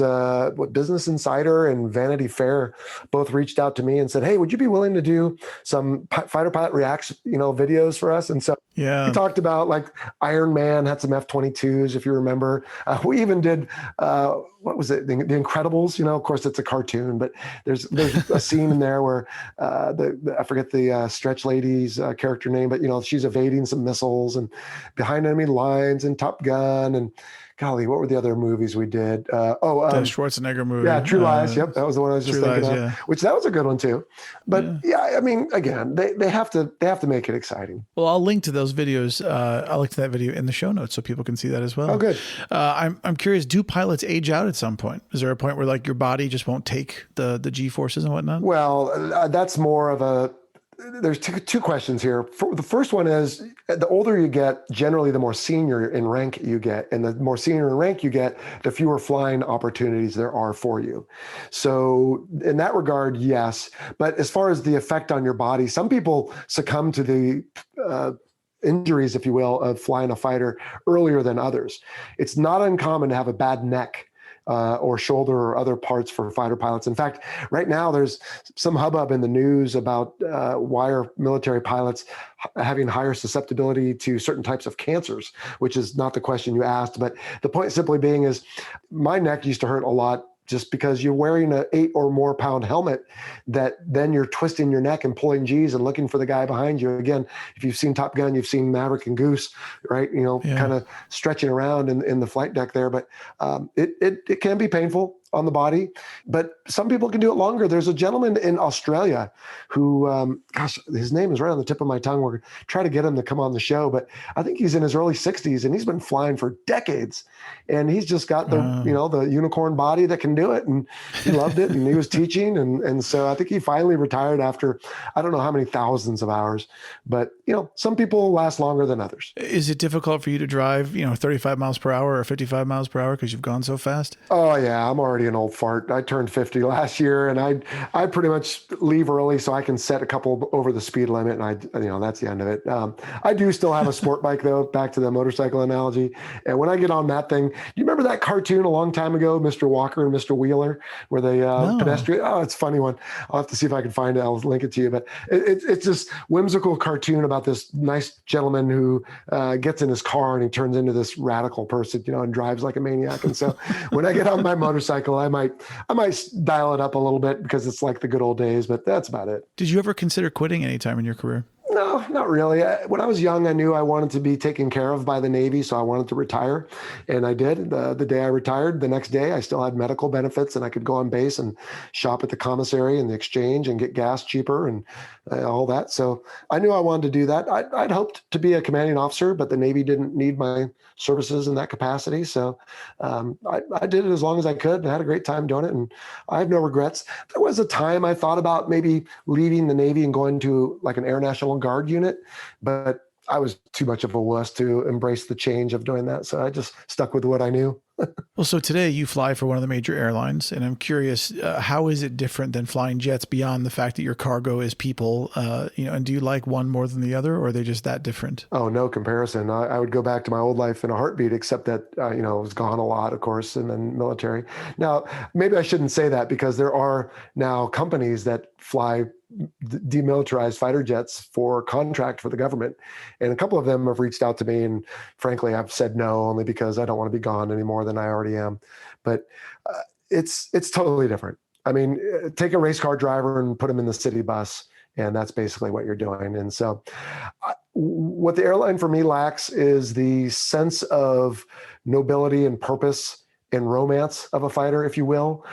Business Insider and Vanity Fair both reached out to me and said, hey, would you be willing to do some fighter pilot reacts, videos for us? And so we talked about, like, Iron Man had some F-22s, if you remember. We even did, what was it? The Incredibles, of course it's a cartoon, but there's a scene in there where I forget the stretch lady's character name, but she's evading some missiles, and Behind Enemy Lines and Top Gun, and golly, what were the other movies we did? The Schwarzenegger movie. Yeah, True Lies. Yep, that was the one I was just thinking of. Yeah. Which that was a good one too. But I mean, again, they have to make it exciting. Well, I'll link to those videos. I'll link to that video in the show notes so people can see that as well. Oh, good. I'm curious. Do pilots age out at some point? Is there a point where, like, your body just won't take the G forces and whatnot? Well, that's more of a. There's two questions here. The first one is, the older you get, generally the more senior in rank you get. And the more senior in rank you get, the fewer flying opportunities there are for you. So in that regard, yes. But as far as the effect on your body, some people succumb to the injuries, if you will, of flying a fighter earlier than others. It's not uncommon to have a bad neck or shoulder or other parts for fighter pilots. In fact, right now there's some hubbub in the news about why are military pilots having higher susceptibility to certain types of cancers, which is not the question you asked. But the point simply being is my neck used to hurt a lot just because you're wearing an 8 or more pound helmet that then you're twisting your neck and pulling G's and looking for the guy behind you. Again, if you've seen Top Gun, you've seen Maverick and Goose, right? Kind of stretching around in the flight deck there, but it can be painful on the body, but some people can do it longer. There's a gentleman in Australia who, his name is right on the tip of my tongue. We're trying to get him to come on the show, but I think he's in his early 60s and he's been flying for decades. And he's just got the unicorn body that can do it. And he loved it and he was teaching. And so I think he finally retired after, I don't know how many thousands of hours, but some people last longer than others. Is it difficult for you to drive, 35 miles per hour or 55 miles per hour because you've gone so fast? Oh yeah. I'm already an old fart. I turned 50 last year and I pretty much leave early so I can set a couple over the speed limit. And that's the end of it. I do still have a sport bike though, back to the motorcycle analogy. And when I get on that thing, you remember that cartoon a long time ago, Mr. Walker and Mr. Wheeler, where they pedestrian? Oh, it's a funny one. I'll have to see if I can find it. I'll link it to you. But it's this whimsical cartoon about this nice gentleman who gets in his car and he turns into this radical person, and drives like a maniac. And so when I get on my motorcycle, I might dial it up a little bit because it's like the good old days, but that's about it. Did you ever consider quitting any time in your career? No, not really. When I was young, I knew I wanted to be taken care of by the Navy, so I wanted to retire, and I did. The day I retired, the next day, I still had medical benefits, and I could go on base and shop at the commissary and the exchange and get gas cheaper and all that. So I knew I wanted to do that. I'd hoped to be a commanding officer, but the Navy didn't need my services in that capacity. So I did it as long as I could and I had a great time doing it. And I have no regrets. There was a time I thought about maybe leaving the Navy and going to like an Air National Guard unit, but I was too much of a wuss to embrace the change of doing that. So I just stuck with what I knew. Well, so today you fly for one of the major airlines, and I'm curious, how is it different than flying jets beyond the fact that your cargo is people, and do you like one more than the other, or are they just that different? Oh, no comparison. I would go back to my old life in a heartbeat, except that, I was gone a lot, of course, and then military. Now, maybe I shouldn't say that because there are now companies that fly demilitarized fighter jets for contract for the government. And a couple of them have reached out to me. And frankly, I've said no, only because I don't want to be gone any more than I already am. But it's totally different. I mean, take a race car driver and put him in the city bus, and that's basically what you're doing. And so what the airline for me lacks is the sense of nobility and purpose and romance of a fighter, if you will.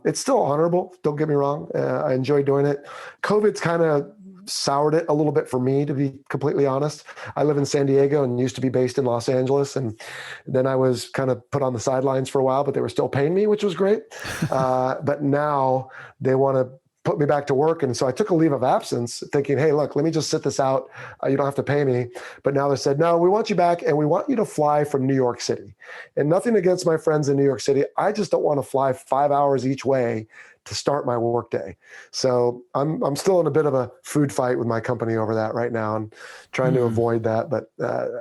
It's still honorable. Don't get me wrong. I enjoy doing it. COVID's kind of soured it a little bit for me, to be completely honest. I live in San Diego and used to be based in Los Angeles. And then I was kind of put on the sidelines for a while, but they were still paying me, which was great. But now they want to put me back to work. And so I took a leave of absence thinking, hey, look, let me just sit this out. You don't have to pay me. But now they said, no, we want you back and we want you to fly from New York City. And nothing against my friends in New York City. I just don't want to fly 5 hours each way to start my workday. So I'm still in a bit of a food fight with my company over that right now and trying to avoid that. But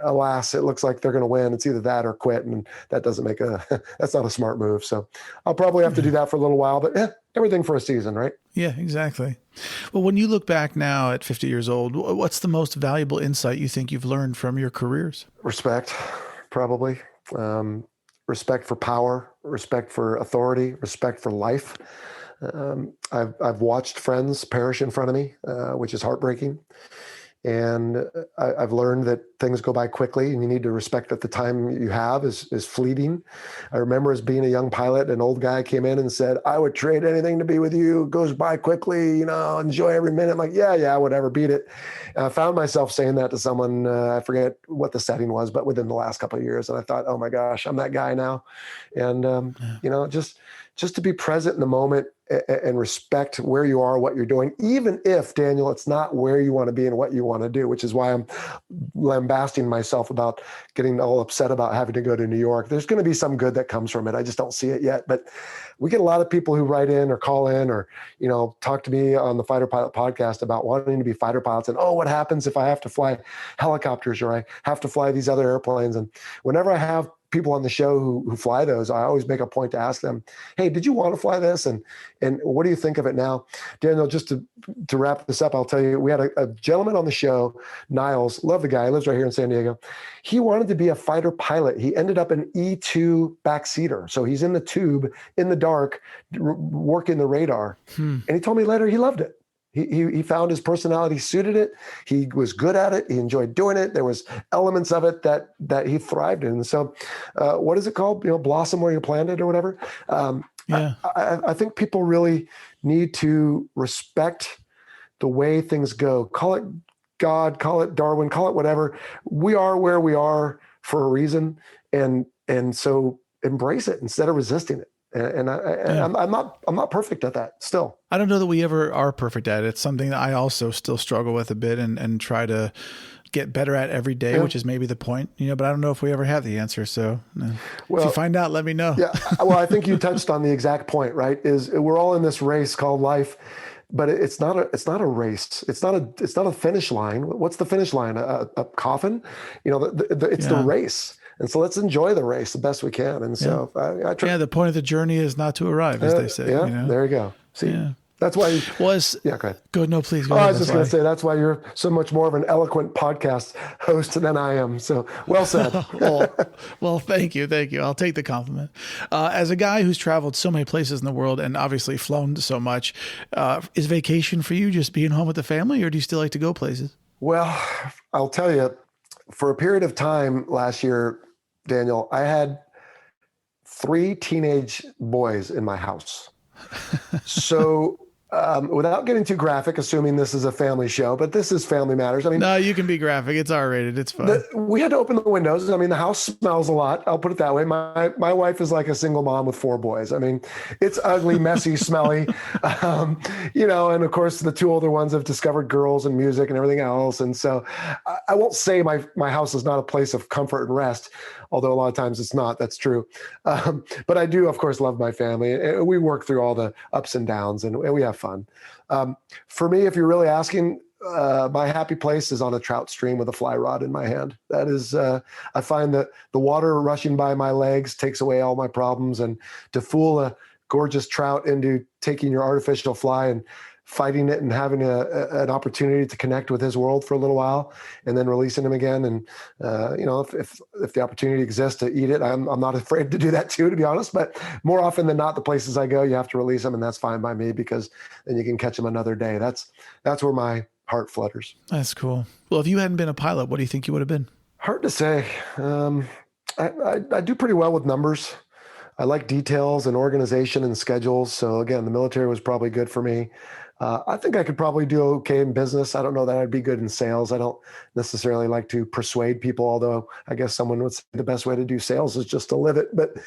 alas, it looks like they're going to win. It's either that or quit. And that doesn't that's not a smart move. So I'll probably have to do that for a little while, but everything for a season, right? Yeah, exactly. Well, when you look back now at 50 years old, what's the most valuable insight you think you've learned from your careers? Respect, probably. Respect for power, respect for authority, respect for life. I've watched friends perish in front of me, which is heartbreaking. And I've learned that things go by quickly and you need to respect that the time you have is fleeting. I remember as being a young pilot, an old guy came in and said, I would trade anything to be with you. It goes by quickly, enjoy every minute. I'm like, yeah, whatever, beat it. And I found myself saying that to someone, I forget what the setting was, but within the last couple of years. And I thought, oh my gosh, I'm that guy now. And, just just to be present in the moment and respect where you are, what you're doing, even if, Daniel, it's not where you want to be and what you want to do, which is why I'm lambasting myself about getting all upset about having to go to New York. There's going to be some good that comes from it. I just don't see it yet. But we get a lot of people who write in or call in or, talk to me on the Fighter Pilot podcast about wanting to be fighter pilots and, what happens if I have to fly helicopters or I have to fly these other airplanes? And whenever I have people on the show who fly those, I always make a point to ask them, hey, did you want to fly this? And what do you think of it now? Daniel, just to wrap this up, I'll tell you, we had a gentleman on the show, Niles, love the guy, he lives right here in San Diego. He wanted to be a fighter pilot. He ended up an E2 backseater. So he's in the tube in the dark, working the radar. And he told me later he loved it. He found his personality suited it. He was good at it. He enjoyed doing it. There was elements of it that he thrived in. So what is it called? Blossom where you planted or whatever. I think people really need to respect the way things go. Call it God, call it Darwin, call it whatever. We are where we are for a reason. And so embrace it instead of resisting it. And I'm not perfect at that still. I don't know that we ever are perfect at it. It's something that I also still struggle with a bit and try to get better at every day, which is maybe the point, but I don't know if we ever have the answer. So if you find out, let me know. Yeah. Well, I think you touched on the exact point, right? Is we're all in this race called life, but it's not a race. It's not a finish line. What's the finish line? A coffin? It's the race. And so let's enjoy the race the best we can. And so I try. Yeah, the point of the journey is not to arrive, as they say. Yeah, there you go. See, that's why. Go ahead. No, please go I ahead. was just going to say, that's why you're so much more of an eloquent podcast host than I am. So well said. well, thank you. I'll take the compliment. As a guy who's traveled so many places in the world and obviously flown so much, is vacation for you just being home with the family, or do you still like to go places? Well, I'll tell you, for a period of time last year, Daniel, I had 3 teenage boys in my house. So without getting too graphic, assuming this is a family show, but this is Family Matters. I mean, no, you can be graphic. It's R-rated. It's fine. We had to open the windows. I mean, the house smells a lot. I'll put it that way. My wife is like a single mom with 4 boys. I mean, it's ugly, messy, smelly. And of course the 2 older ones have discovered girls and music and everything else. And so I won't say my house is not a place of comfort and rest, although a lot of times it's not. That's true. But I do, of course, love my family. We work through all the ups and downs and we have fun. For me, if you're really asking, my happy place is on a trout stream with a fly rod in my hand. That is, I find that the water rushing by my legs takes away all my problems, and to fool a gorgeous trout into taking your artificial fly and fighting it and having an opportunity to connect with his world for a little while and then releasing him again. And, if the opportunity exists to eat it, I'm not afraid to do that too, to be honest, but more often than not, the places I go, you have to release them, and that's fine by me, because then you can catch them another day. That's where my heart flutters. That's cool. Well, if you hadn't been a pilot, what do you think you would have been? Hard to say. I do pretty well with numbers. I like details and organization and schedules. So again, the military was probably good for me. I think I could probably do okay in business. I don't know that I'd be good in sales. I don't necessarily like to persuade people, although I guess someone would say the best way to do sales is just to live it. But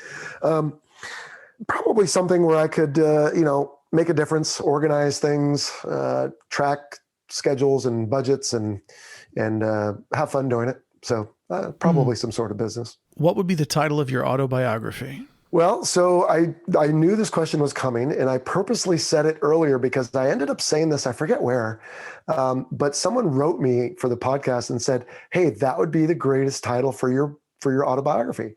probably something where I could, make a difference, organize things, track schedules and budgets, and have fun doing it. So probably some sort of business. What would be the title of your autobiography? Well, so I knew this question was coming, and I purposely said it earlier because I ended up saying this, I forget where, but someone wrote me for the podcast and said, hey, that would be the greatest title for your autobiography.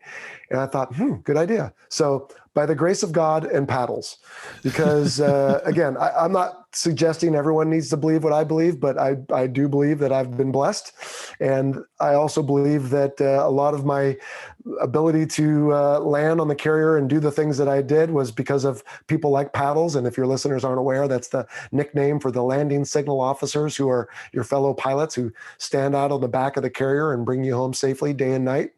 And I thought, good idea. So By the Grace of God and Paddles, because again, I'm not suggesting everyone needs to believe what I believe, but I do believe that I've been blessed. And I also believe that a lot of my ability to land on the carrier and do the things that I did was because of people like Paddles. And if your listeners aren't aware, that's the nickname for the landing signal officers, who are your fellow pilots who stand out on the back of the carrier and bring you home safely day and night.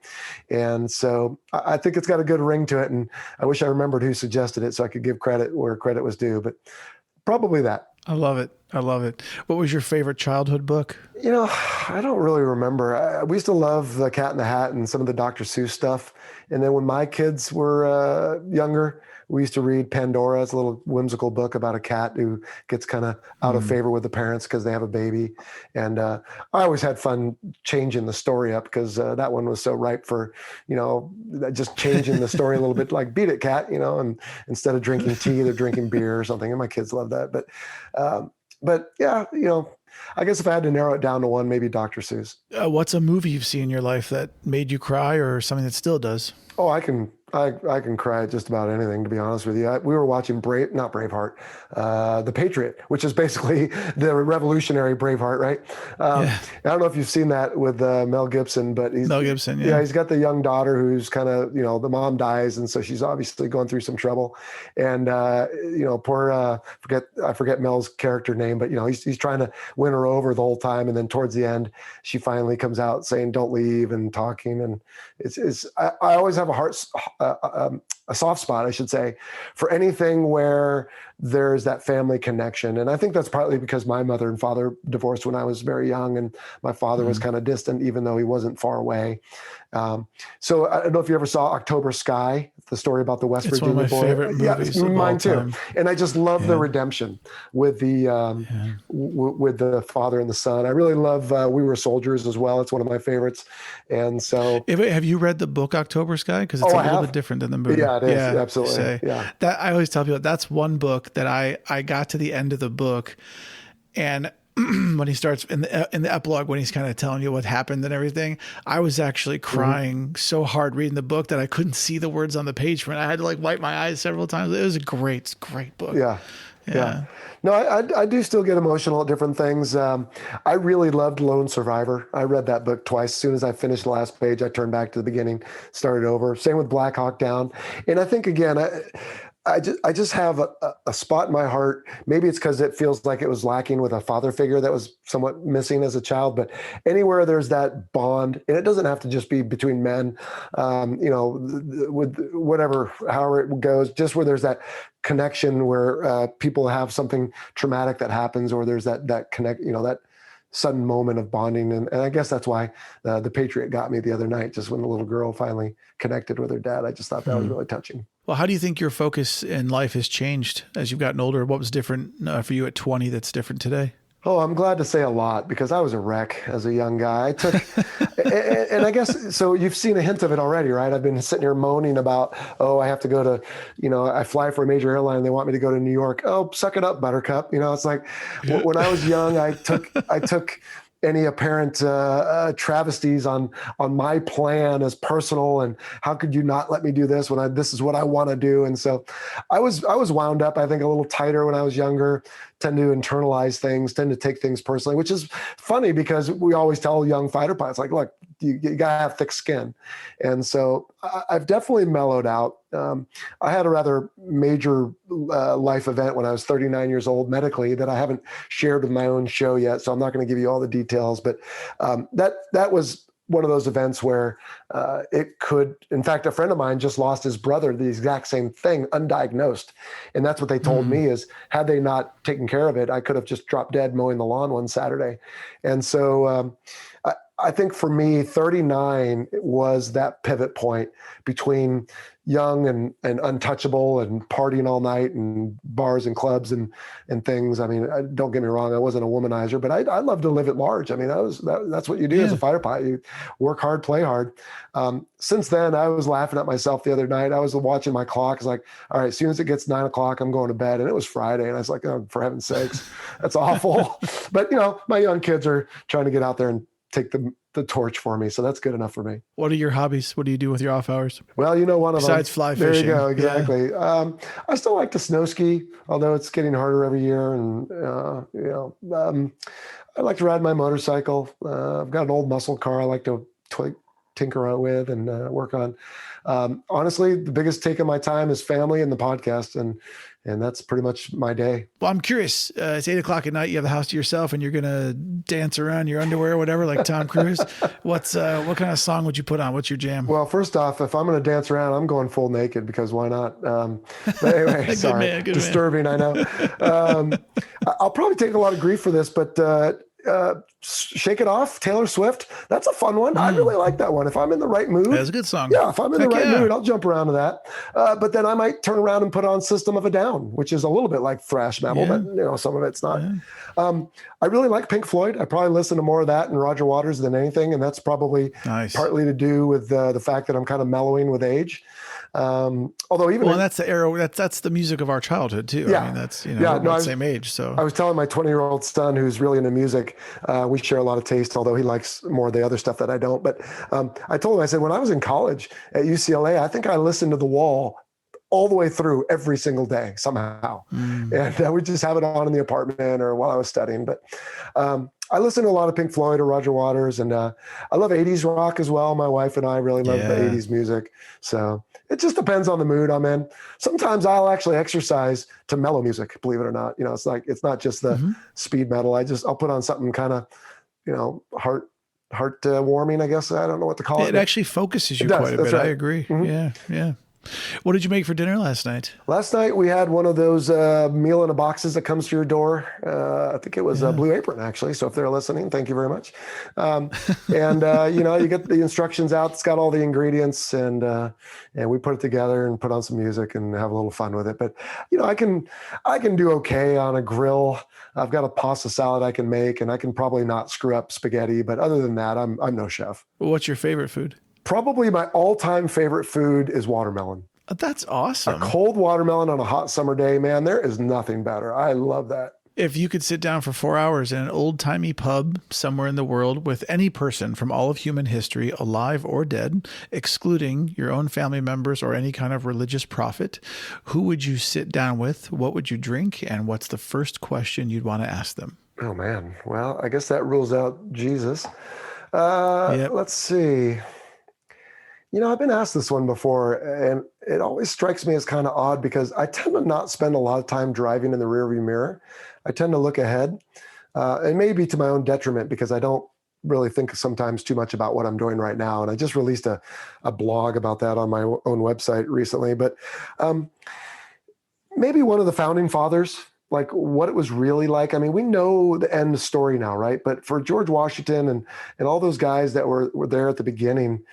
And so I think it's got a good ring to it. And I wish I remembered who suggested it so I could give credit where credit was due, but probably that. I love it. I love it. What was your favorite childhood book? I don't really remember. We used to love the Cat in the Hat and some of the Dr. Seuss stuff. And then when my kids were younger, we used to read Pandora. It's a little whimsical book about a cat who gets kind of out of favor with the parents because they have a baby. And I always had fun changing the story up because that one was so ripe for, just changing the story a little bit, like Beat It, Cat, and instead of drinking tea, they're drinking beer or something. And my kids love that. But yeah, I guess if I had to narrow it down to one, maybe Dr. Seuss. What's a movie you've seen in your life that made you cry or something that still does? Oh, I can cry at just about anything, to be honest with you. We were watching not Braveheart, The Patriot, which is basically the revolutionary Braveheart, right? I don't know if you've seen that with Mel Gibson, but Mel Gibson, yeah. He's got the young daughter who's kind of, the mom dies, and so she's obviously going through some trouble. And poor I forget Mel's character name, but he's trying to win her over the whole time, and then towards the end, she finally comes out saying, "Don't leave," and talking, and I always have a soft spot, I should say, for anything where there's that family connection. And I think that's partly because my mother and father divorced when I was very young, and my father was kind of distant, even though he wasn't far away. So I don't know if you ever saw October Sky, the story about the West Virginia boy. It's one of my favorite movies. Yeah, mine too. Time. And I just love the redemption with the with the father and the son. I really love We Were Soldiers as well. It's one of my favorites. And so, have you read the book October Sky? Because it's a little bit different than the movie. Yeah, it is. Absolutely. That I always tell people that's one book that I got to the end of the book, and when he starts in the epilogue, when he's kind of telling you what happened and everything, I was actually crying so hard reading the book that I couldn't see the words on the page for it. I had to wipe my eyes several times. It was a great book. Yeah. No, I do still get emotional at different things. I really loved Lone Survivor. I read that book twice. As soon as I finished the last page, I turned back to the beginning, started over. Same with Black Hawk Down. And I think, again, I just have a spot in my heart. Maybe it's because it feels like it was lacking with a father figure that was somewhat missing as a child. But anywhere there's that bond, and it doesn't have to just be between men, with whatever, however it goes, just where there's that connection where people have something traumatic that happens, or there's that connect, that sudden moment of bonding. And I guess that's why the Patriot got me the other night, just when the little girl finally connected with her dad. I just thought that was really touching. Well, how do you think your focus in life has changed as you've gotten older? What was different for you at 20 that's different today? Oh, I'm glad to say a lot, because I was a wreck as a young guy. I took, and I guess, so you've seen a hint of it already, right? I've been sitting here moaning about, I have to go to, I fly for a major airline and they want me to go to New York. Oh, suck it up, Buttercup. It's like, when I was young, I took any apparent travesties on my plan as personal, and how could you not let me do this when this is what I want to do? And so I was wound up, I think, a little tighter when I was younger, tend to internalize things, tend to take things personally, which is funny because we always tell young fighter pilots, like, look, you gotta have thick skin. And so I've definitely mellowed out. I had a rather major life event when I was 39 years old medically that I haven't shared with my own show yet, so I'm not going to give you all the details. But that was one of those events where it could, in fact, a friend of mine just lost his brother, the exact same thing, undiagnosed. And that's what they told me is, had they not taken care of it, I could have just dropped dead mowing the lawn one Saturday. And so I think for me, 39 was that pivot point between young and untouchable and partying all night and bars and clubs and things. I mean, don't get me wrong, I wasn't a womanizer, but I love to live at large. I mean, that's what you do as a fighter pilot. You work hard, play hard. Since then, I was laughing at myself the other night. I was watching my clock. It's like, all right, as soon as it gets 9 o'clock, I'm going to bed. And it was Friday. And I was like, oh, for heaven's sakes, that's awful. But, my young kids are trying to get out there and take the torch for me. So that's good enough for me. What are your hobbies? What do you do with your off hours? Well, one of them. Besides fly fishing. There you go. Exactly. Yeah. I still like to snow ski, although it's getting harder every year. And, I like to ride my motorcycle. I've got an old muscle car I like to tinker on with and work on. Honestly, the biggest take of my time is family and the podcast, and that's pretty much my day. Well, I'm curious. It's 8:00 at night. You have the house to yourself, and you're gonna dance around your underwear or whatever, like Tom Cruise. What kind of song would you put on? What's your jam? Well, first off, if I'm going to dance around, I'm going full naked because why not? But anyway, sorry, disturbing. Man. I know. I'll probably take a lot of grief for this, but Shake It Off, Taylor Swift. That's a fun one. I really like that one. If I'm in the right mood. That's a good song. Yeah, if I'm in the right mood, I'll jump around to that. But then I might turn around and put on System of a Down, which is a little bit like thrash metal, but some of it's not. Yeah. I really like Pink Floyd. I probably listen to more of that and Roger Waters than anything. And that's probably partly to do with the fact that I'm kind of mellowing with age. Although that's the era, that's the music of our childhood too. Yeah. I mean, that's, the same age. So I was telling my 20-year-old son, who's really into music, we share a lot of taste, although he likes more of the other stuff that I don't. But I told him, I said, when I was in college at UCLA, I think I listened to The Wall all the way through every single day somehow. And we just have it on in the apartment or while I was studying. But I listen to a lot of Pink Floyd or Roger Waters, and I love 80s rock as well. My wife and I really love the 80s music. So it just depends on the mood I'm in. Sometimes I'll actually exercise to mellow music, believe it or not. It's not just the speed metal. I'll put on something kind of, heart warming, I guess. I don't know what to call it. It actually focuses you quite a bit. Right. I agree. Mm-hmm. Yeah. What did you make for dinner last night? Last night we had one of those meal in a boxes that comes to your door. I think it was Blue Apron, actually. So if they're listening, thank you very much. And you get the instructions out. It's got all the ingredients, and we put it together and put on some music and have a little fun with it. But I can do okay on a grill. I've got a pasta salad I can make, and I can probably not screw up spaghetti. But other than that, I'm no chef. What's your favorite food? Probably my all-time favorite food is watermelon. That's awesome. A cold watermelon on a hot summer day, man, there is nothing better. I love that. If you could sit down for 4 hours in an old-timey pub somewhere in the world with any person from all of human history, alive or dead, excluding your own family members or any kind of religious prophet, who would you sit down with? What would you drink? And what's the first question you'd want to ask them? Oh, man. Well, I guess that rules out Jesus. Let's see. I've been asked this one before, and it always strikes me as kind of odd because I tend to not spend a lot of time driving in the rearview mirror. I tend to look ahead, and maybe to my own detriment because I don't really think sometimes too much about what I'm doing right now. And I just released a blog about that on my own website recently. But maybe one of the founding fathers, like what it was really like. I mean, we know the end story now, right? But for George Washington and all those guys that were there at the beginning,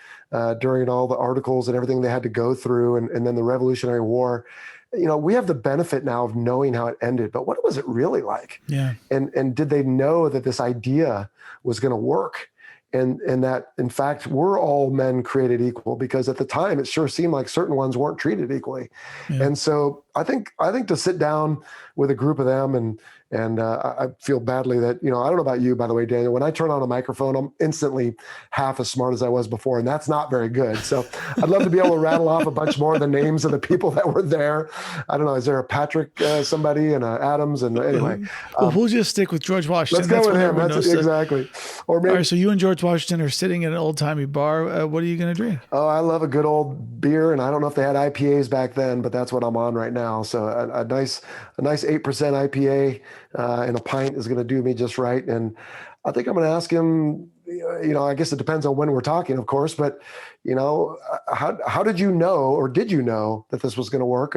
during all the articles and everything they had to go through, and then the Revolutionary War, we have the benefit now of knowing how it ended, but what was it really like? Yeah. And did they know that this idea was going to work? And that, in fact, we're all men created equal, because at the time it sure seemed like certain ones weren't treated equally. Yeah. And so I think to sit down with a group of them and I feel badly that, I don't know about you, by the way, Daniel, when I turn on a microphone, I'm instantly half as smart as I was before, and that's not very good. So I'd love to be able to rattle off a bunch more of the names of the people that were there. I don't know. Is there a Patrick somebody and a Adams? And anyway. Well, we'll just stick with George Washington. Let's go with him. That's exactly. Or maybe, all right, so you and George Washington are sitting in an old-timey bar. What are you going to drink? Oh, I love a good old beer, and I don't know if they had IPAs back then, but that's what I'm on right now. So a nice 8% IPA and a pint is going to do me just right. And I think I'm going to ask him, I guess it depends on when we're talking, of course, but how did you know, or did you know that this was going to work?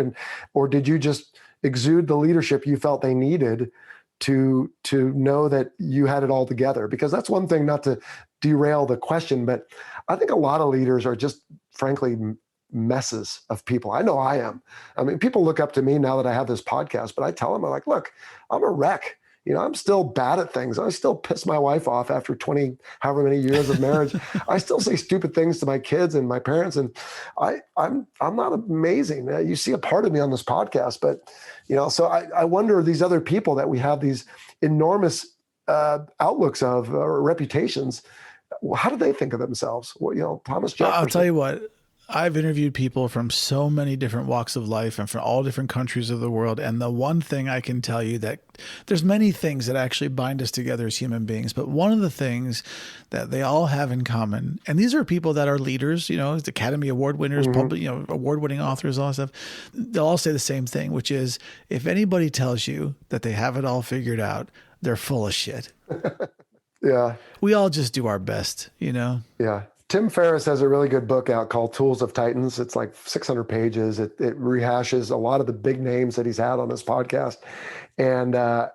Or did you just exude the leadership you felt they needed to know that you had it all together? Because that's one thing, not to derail the question, but I think a lot of leaders are just frankly messes of people. I know I am. I mean, people look up to me now that I have this podcast, but I tell them, I'm like, look, I'm a wreck. I'm still bad at things. I still piss my wife off after 20, however many years of marriage. I still say stupid things to my kids and my parents. And I'm not amazing. You see a part of me on this podcast, but so I wonder, these other people that we have these enormous outlooks of, or reputations, how do they think of themselves? Well, Thomas Jefferson. I'll tell you what. I've interviewed people from so many different walks of life and from all different countries of the world. And the one thing I can tell you that there's many things that actually bind us together as human beings. But one of the things that they all have in common, and these are people that are leaders, Academy Award winners, award-winning authors, all that stuff. They'll all say the same thing, which is if anybody tells you that they have it all figured out, they're full of shit. Yeah. We all just do our best, Yeah. Tim Ferriss has a really good book out called Tools of Titans. It's like 600 pages. It rehashes a lot of the big names that he's had on his podcast. And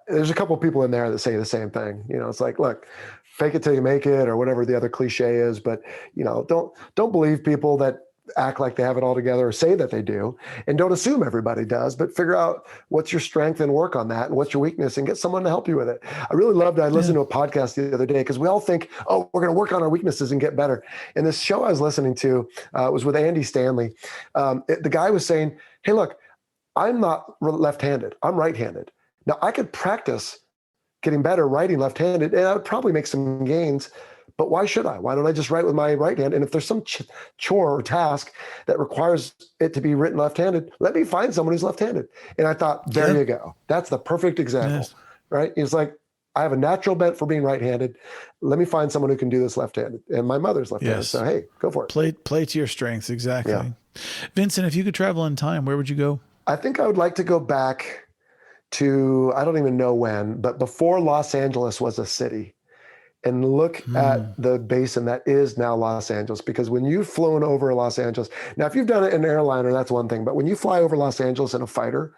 there's a couple of people in there that say the same thing. It's like, look, fake it till you make it, or whatever the other cliche is. But, don't believe people that act like they have it all together or say that they do, and don't assume everybody does, but figure out what's your strength and work on that, and what's your weakness, and get someone to help you with it. I listened to a podcast the other day because we all think, oh, we're going to work on our weaknesses and get better. And this show I was listening to was with Andy Stanley. The guy was saying, hey, look, I'm not left-handed. I'm right-handed. Now I could practice getting better writing left-handed, and I would probably make some gains. But why should I? Why don't I just write with my right hand? And if there's some chore or task that requires it to be written left-handed, let me find someone who's left-handed. And I thought, there you go. That's the perfect example, right? It's like, I have a natural bent for being right-handed. Let me find someone who can do this left-handed. And my mother's left-handed. So, hey, go for it. Play to your strengths. Exactly. Yeah. Vincent, if you could travel in time, where would you go? I think I would like to go back to, I don't even know when, but before Los Angeles was a city, and look at the basin that is now Los Angeles. Because when you've flown over Los Angeles, now if you've done it in an airliner, that's one thing. But when you fly over Los Angeles in a fighter,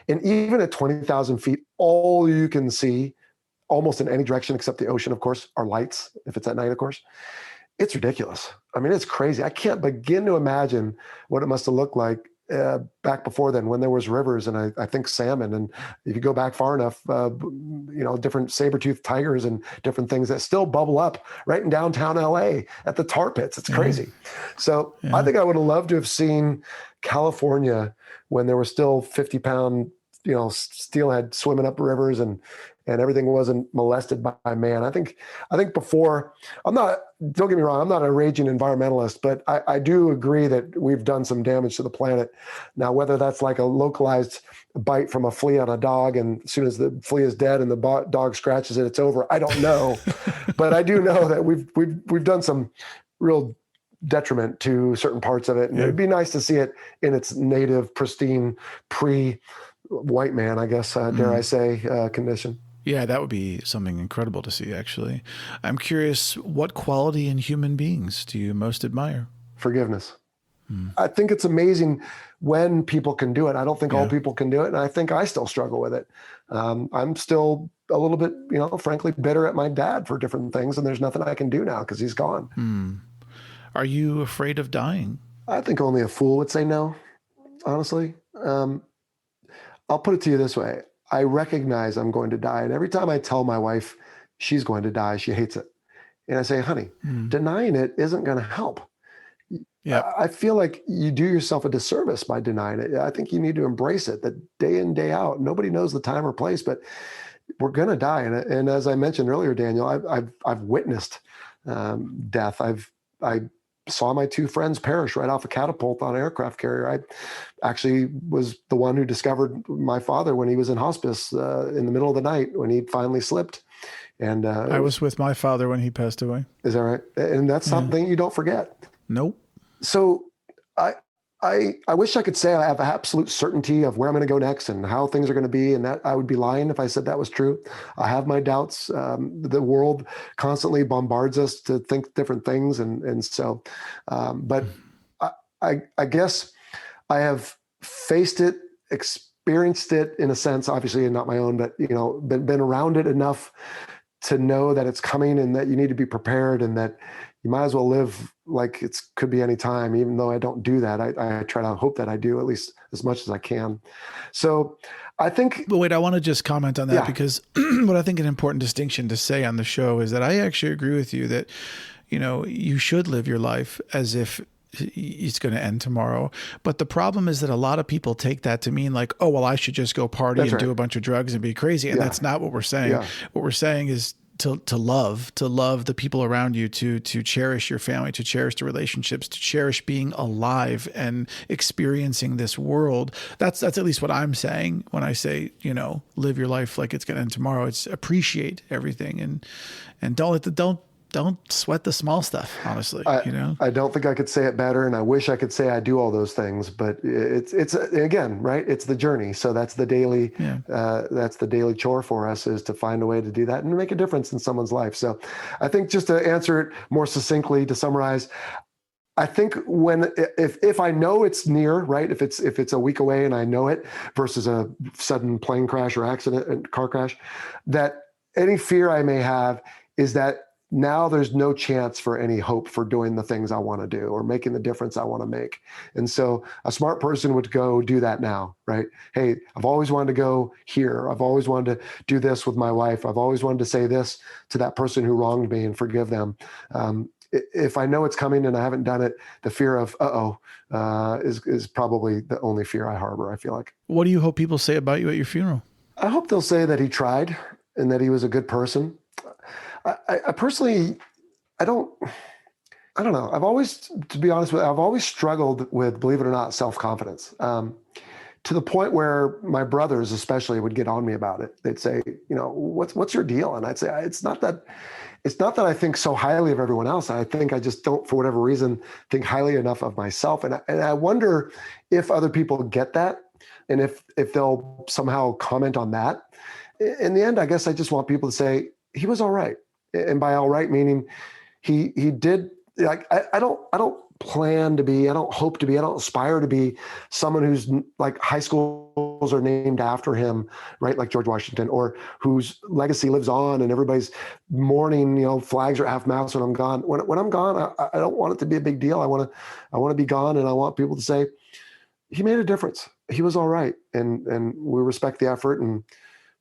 and even at 20,000 feet, all you can see, almost in any direction except the ocean, of course, are lights, if it's at night, of course. It's ridiculous. I mean, it's crazy. I can't begin to imagine what it must have looked like back before then, when there was rivers and I think salmon. And if you go back far enough, different saber-toothed tigers and different things that still bubble up right in downtown LA at the tar pits. It's crazy. So I think I would have loved to have seen California when there were still 50-pound, steelhead swimming up rivers and everything wasn't molested by man. I think before, don't get me wrong, I'm not a raging environmentalist, but I do agree that we've done some damage to the planet. Now, whether that's like a localized bite from a flea on a dog, and as soon as the flea is dead and the dog scratches it, it's over, I don't know. But I do know that we've done some real detriment to certain parts of it. And it'd be nice to see it in its native, pristine, pre-white man, I guess, dare I say, condition. Yeah, that would be something incredible to see, actually. I'm curious, what quality in human beings do you most admire? Forgiveness. I think it's amazing when people can do it. I don't think all people can do it, and I think I still struggle with it. I'm still a little bit, frankly, bitter at my dad for different things, and there's nothing I can do now because he's gone. Are you afraid of dying? I think only a fool would say no, honestly. I'll put it to you this way. I recognize I'm going to die. And every time I tell my wife she's going to die, she hates it. And I say, honey, denying it isn't going to help. Yeah, I feel like you do yourself a disservice by denying it. I think you need to embrace it, that day in, day out. Nobody knows the time or place, but we're going to die. And as I mentioned earlier, Daniel, I've witnessed death. I saw my two friends perish right off a catapult on an aircraft carrier. I actually was the one who discovered my father when he was in hospice in the middle of the night when he finally slipped. And I was with my father when he passed away. Is that right? And that's something you don't forget. Nope. So I wish I could say I have absolute certainty of where I'm going to go next and how things are going to be, and that I would be lying if I said that was true. I have my doubts. The world constantly bombards us to think different things, and so, but I guess I have faced it, experienced it in a sense, obviously not my own, but been around it enough to know that it's coming and that you need to be prepared and that you might as well live like it could be any time, even though I don't do that. I try to hope that I do at least as much as I can. So I think... But wait, I want to just comment on that because what I think an important distinction to say on the show is that I actually agree with you that, you should live your life as if it's going to end tomorrow. But the problem is that a lot of people take that to mean like, oh, well, I should just go party and do a bunch of drugs and be crazy. And that's not what we're saying. Yeah. What we're saying is to love the people around you, to cherish your family, to cherish the relationships, to cherish being alive and experiencing this world. That's at least what I'm saying when I say, live your life like it's going to end tomorrow. It's appreciate everything and don't sweat the small stuff, honestly. I don't think I could say it better, and I wish I could say I do all those things, but it's again, right? It's the journey. So that's the daily chore for us, is to find a way to do that and make a difference in someone's life. So I think, just to answer it more succinctly, to summarize, I think if I know it's near, right? If it's a week away and I know it, versus a sudden plane crash or accident and car crash, that any fear I may have is that now there's no chance for any hope for doing the things I want to do or making the difference I want to make. And so a smart person would go do that now, right? Hey, I've always wanted to go here. I've always wanted to do this with my wife. I've always wanted to say this to that person who wronged me and forgive them. If I know it's coming and I haven't done it, the fear of, is probably the only fear I harbor, I feel like. What do you hope people say about you at your funeral? I hope they'll say that he tried and that he was a good person. I personally, I don't know. I've always, to be honest with you, I've always struggled with, believe it or not, self-confidence, to the point where my brothers especially would get on me about it. They'd say, what's your deal? And I'd say, it's not that I think so highly of everyone else. I think I just don't, for whatever reason, think highly enough of myself. And I wonder if other people get that, and if they'll somehow comment on that. In the end, I guess I just want people to say he was all right. And by all right, meaning he did, like, I don't plan to be, I don't hope to be, I don't aspire to be someone who's like high schools are named after him, right? Like George Washington, or whose legacy lives on and everybody's mourning, flags are half mast when I'm gone. When I'm gone, I don't want it to be a big deal. I want to be gone, and I want people to say, he made a difference. He was all right. And we respect the effort, and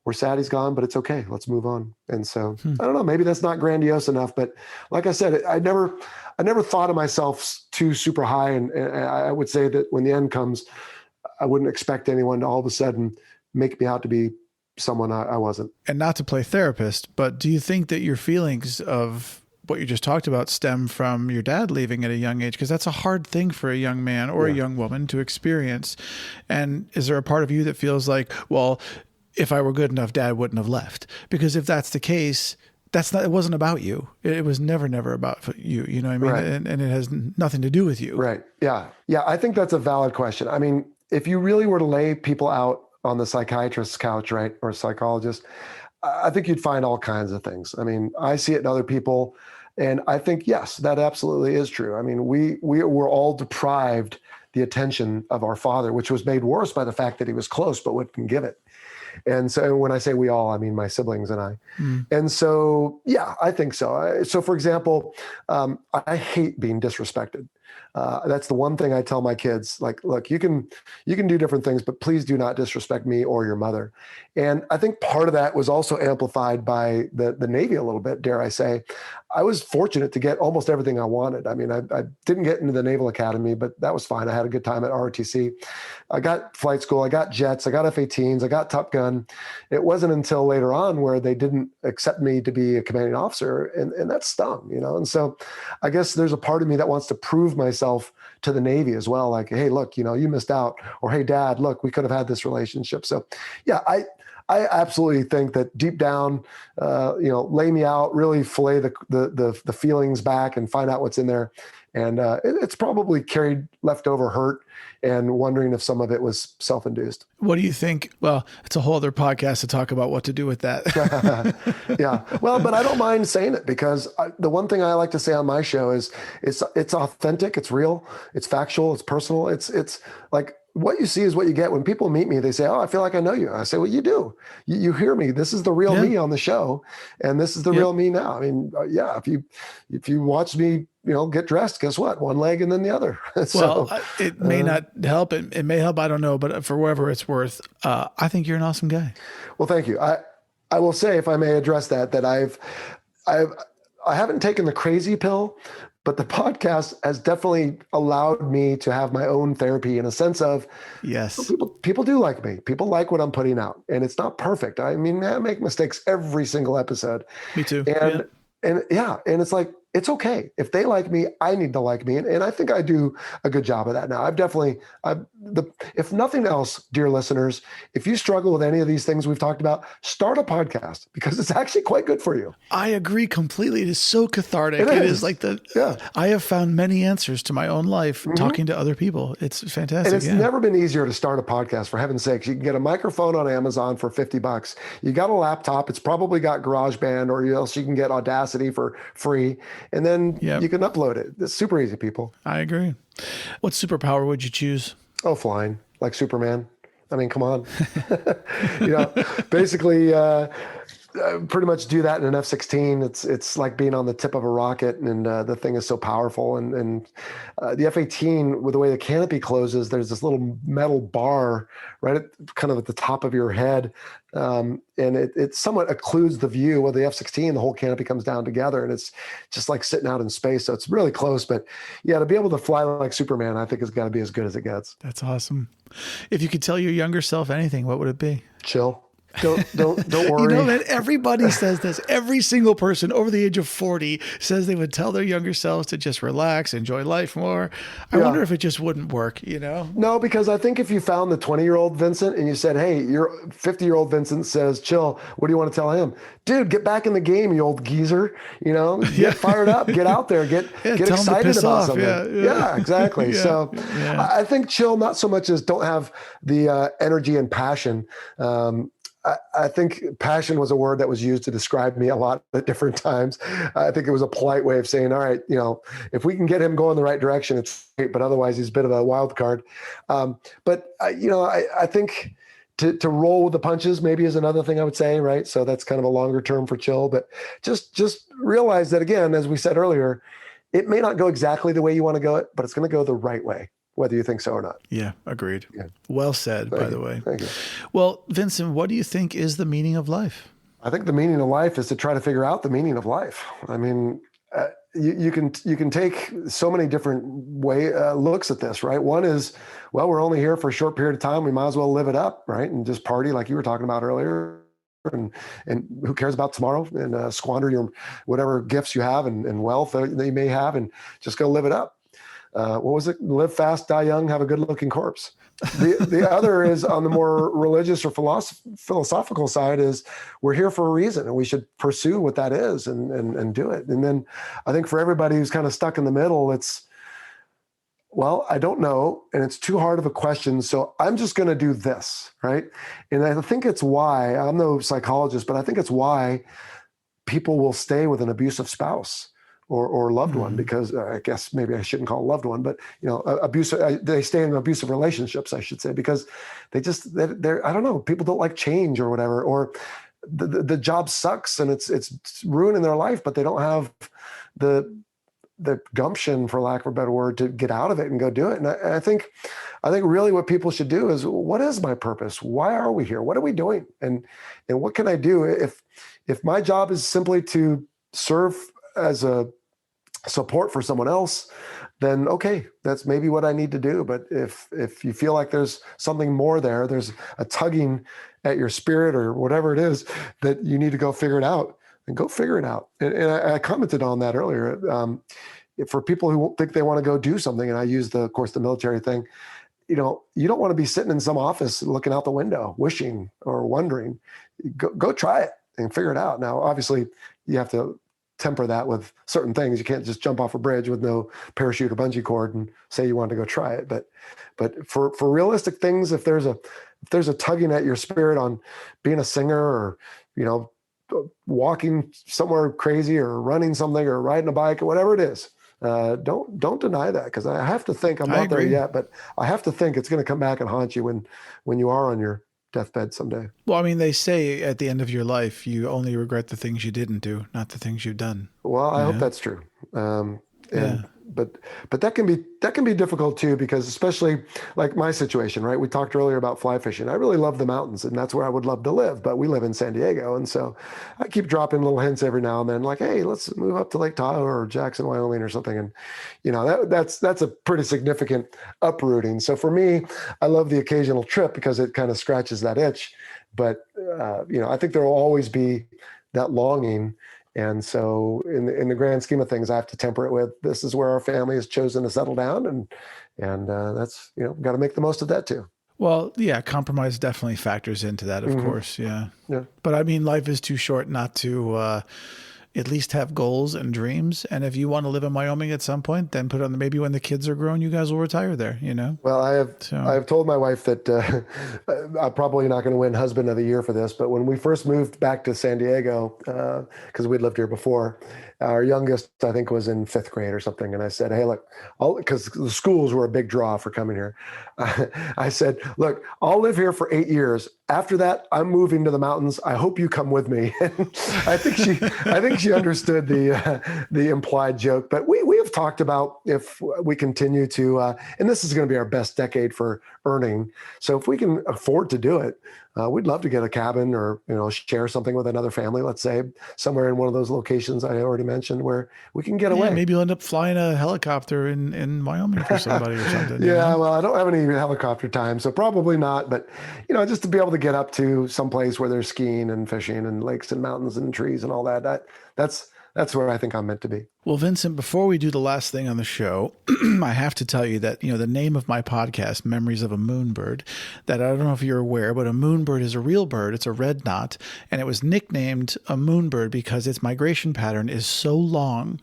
we're sad he's gone, but it's okay. Let's move on. And so I don't know, maybe that's not grandiose enough, but like I said, I never thought of myself too super high. And I would say that when the end comes, I wouldn't expect anyone to all of a sudden make me out to be someone I wasn't. And not to play therapist, but do you think that your feelings of what you just talked about stem from your dad leaving at a young age? Because that's a hard thing for a young man or a young woman to experience. And is there a part of you that feels like, well, if I were good enough, Dad wouldn't have left? Because if that's the case, it wasn't about you. It was never about you. You know what I mean? Right. And it has nothing to do with you. Right. Yeah. Yeah. I think that's a valid question. I mean, if you really were to lay people out on the psychiatrist's couch, right, or psychologist, I think you'd find all kinds of things. I mean, I see it in other people, and I think, yes, that absolutely is true. I mean, we were all deprived the attention of our father, which was made worse by the fact that he was close but wouldn't give it. And so when I say we all, I mean my siblings and I. And so, yeah, I think so. So for example, I hate being disrespected. That's the one thing I tell my kids, like, look, you can do different things, but please do not disrespect me or your mother. And I think part of that was also amplified by the Navy a little bit, dare I say. I was fortunate to get almost everything I wanted. I mean, I didn't get into the Naval Academy, but that was fine. I had a good time at ROTC. I got flight school, I got jets, I got F-18s, I got Top Gun. It wasn't until later on where they didn't accept me to be a commanding officer, and that stung, And so I guess there's a part of me that wants to prove myself to the Navy as well. Like, hey, look, you missed out. Or, hey, Dad, look, we could have had this relationship. So yeah, I absolutely think that deep down, lay me out, really fillet the feelings back and find out what's in there. And it's probably carried leftover hurt and wondering if some of it was self-induced. What do you think? Well, it's a whole other podcast to talk about what to do with that. Yeah. Well, but I don't mind saying it, because the one thing I like to say on my show is it's authentic, it's real, it's factual, it's personal. It's like, what you see is what you get. When people meet me, they say, oh, I feel like I know you. I say, well, you do. You hear me. This is the real me on the show. And this is the real me now. I mean, if you watch me, get dressed, guess what? One leg and then the other. So, well, it may not help. It may help. I don't know. But for whatever it's worth, I think you're an awesome guy. Well, thank you. I will say, if I may address that I haven't taken the crazy pill, But the podcast has definitely allowed me to have my own therapy in a sense of Yes. people do like me. People like what I'm putting out, and it's not perfect. I mean, I make mistakes every single episode, Me too. Yeah. and it's like, it's okay. If they like me, I need to like me. And I think I do a good job of that now. If nothing else, dear listeners, if you struggle with any of these things we've talked about, start a podcast because it's actually quite good for you. I agree completely. It is so cathartic. It It is is. like Yeah. I have found many answers to my own life talking to other people. It's fantastic. And it's never been easier to start a podcast, for heaven's sakes. You can get a microphone on Amazon for $50. You got a laptop. It's probably got GarageBand, or else you can get Audacity for free. And then you can upload it. It's super easy, people. I agree. What superpower would you choose? Oh, flying, like Superman. I mean, come on. Basically, pretty much do that in an F-16. It's like being on the tip of a rocket, and the thing is so powerful. And the F-18, with the way the canopy closes, there's this little metal bar right kind of at the top of your head, and it somewhat occludes the view. With the F-16, the whole canopy comes down together, and it's just like sitting out in space. So it's really close. But yeah, to be able to fly like Superman, I think has got to be as good as it gets. That's awesome. If you could tell your younger self anything, what would it be? Chill. Don't worry. You know that everybody says this. Every single person over the age of 40 says they would tell their younger selves to just relax, enjoy life more. I wonder if it just wouldn't work, No, because I think if you found the 20-year-old Vincent and you said, hey, your 50-year-old Vincent says, chill, what do you want to tell him? Dude, get back in the game, you old geezer. Get fired up, get out there, get excited about something. Yeah, exactly. I think chill, not so much as don't have the energy and passion. I think passion was a word that was used to describe me a lot at different times. I think it was a polite way of saying, all right, if we can get him going the right direction, it's great, but otherwise he's a bit of a wild card. I think to roll with the punches maybe is another thing I would say, right? So that's kind of a longer term for chill, but just realize that, again, as we said earlier, it may not go exactly the way you want to go, but it's going to go the right way, whether you think so or not. Yeah, agreed. Yeah. Well said, by the way. Thank you. Well, Vincent, what do you think is the meaning of life? I think the meaning of life is to try to figure out the meaning of life. I mean, you can take so many different looks at this, right? One is, well, we're only here for a short period of time. We might as well live it up, right? And just party like you were talking about earlier. And who cares about tomorrow, and squander your whatever gifts you have and wealth that you may have, and just go live it up. What was it? Live fast, die young, have a good looking corpse. The other is on the more religious or philosophical side is we're here for a reason, and we should pursue what that is and do it. And then I think for everybody who's kind of stuck in the middle, it's, well, I don't know, and it's too hard of a question, so I'm just going to do this, right? And I think it's why, I'm no psychologist, but I think it's why people will stay with an abusive spouse or loved one, because I guess maybe I shouldn't call it loved one, but abusive. They stay in abusive relationships, I should say, because they're I don't know, people don't like change or whatever, or the job sucks and it's ruining their life, but they don't have the gumption, for lack of a better word, to get out of it and go do it. And I think really what people should do is, what is my purpose? Why are we here? What are we doing? And what can I do? If my job is simply to serve as a support for someone else, then okay, that's maybe what I need to do. But if you feel like there's something more there's a tugging at your spirit or whatever it is that you need to go figure it out, then go figure it out. And I commented on that earlier. For people who think they want to go do something, and I use the military thing, you don't want to be sitting in some office looking out the window, wishing or wondering. Go try it and figure it out. Now, obviously, you have to temper that with certain things. You can't just jump off a bridge with no parachute or bungee cord and say you want to go try it. But for realistic things, if there's a tugging at your spirit on being a singer, or walking somewhere crazy, or running something, or riding a bike, or whatever it is, don't deny that, because I have to think, I'm not there yet, but I have to think it's going to come back and haunt you when you are on your deathbed someday. Well, I mean, they say at the end of your life, you only regret the things you didn't do, not the things you've done. Well, I hope that's true. And but that can be difficult too, because especially like my situation, right? We talked earlier about fly fishing. I really love the mountains, and that's where I would love to live, but we live in San Diego. And so I keep dropping little hints every now and then, like, hey, let's move up to Lake Tahoe or Jackson, Wyoming or something. And, that's a pretty significant uprooting. So for me, I love the occasional trip because it kind of scratches that itch. But, I think there will always be that longing. And so in the grand scheme of things, I have to temper it with, this is where our family has chosen to settle down. And that's, got to make the most of that too. Well, yeah, compromise definitely factors into that, of course. Yeah. But I mean, life is too short not to at least have goals and dreams. And if you want to live in Wyoming at some point, then put on maybe when the kids are grown, you guys will retire there, Well, I have told my wife that I'm probably not going to win husband of the year for this, but when we first moved back to San Diego, because we'd lived here before, our youngest, I think, was in 5th grade or something. And I said, hey, look, because the schools were a big draw for coming here. I said, look, I'll live here for 8 years. After that, I'm moving to the mountains. I hope you come with me. And I think she understood the implied joke. But we have talked about, if we continue to, and this is going to be our best decade for earning. So if we can afford to do it, we'd love to get a cabin or, share something with another family, let's say somewhere in one of those locations I already mentioned where we can get away. Maybe you'll end up flying a helicopter in Wyoming for somebody or something. Well, I don't have any helicopter time, so probably not. But, just to be able to get up to some place where there's skiing and fishing and lakes and mountains and trees and all that's where I think I'm meant to be. Well, Vincent, before we do the last thing on the show, I have to tell you that, the name of my podcast, Memories of a Moonbird, that I don't know if you're aware, but a moonbird is a real bird. It's a red knot, and it was nicknamed a moonbird because its migration pattern is so long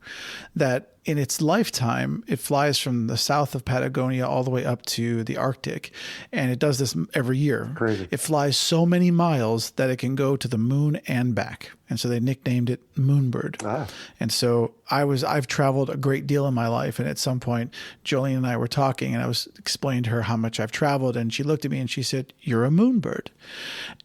that in its lifetime, it flies from the south of Patagonia all the way up to the Arctic, and it does this every year. Crazy. It flies so many miles that it can go to the moon and back, and so they nicknamed it Moonbird. And so I've traveled a great deal in my life, and at some point, Jolene and I were talking, and I was explaining to her how much I've traveled, and she looked at me and she said, "You're a moonbird."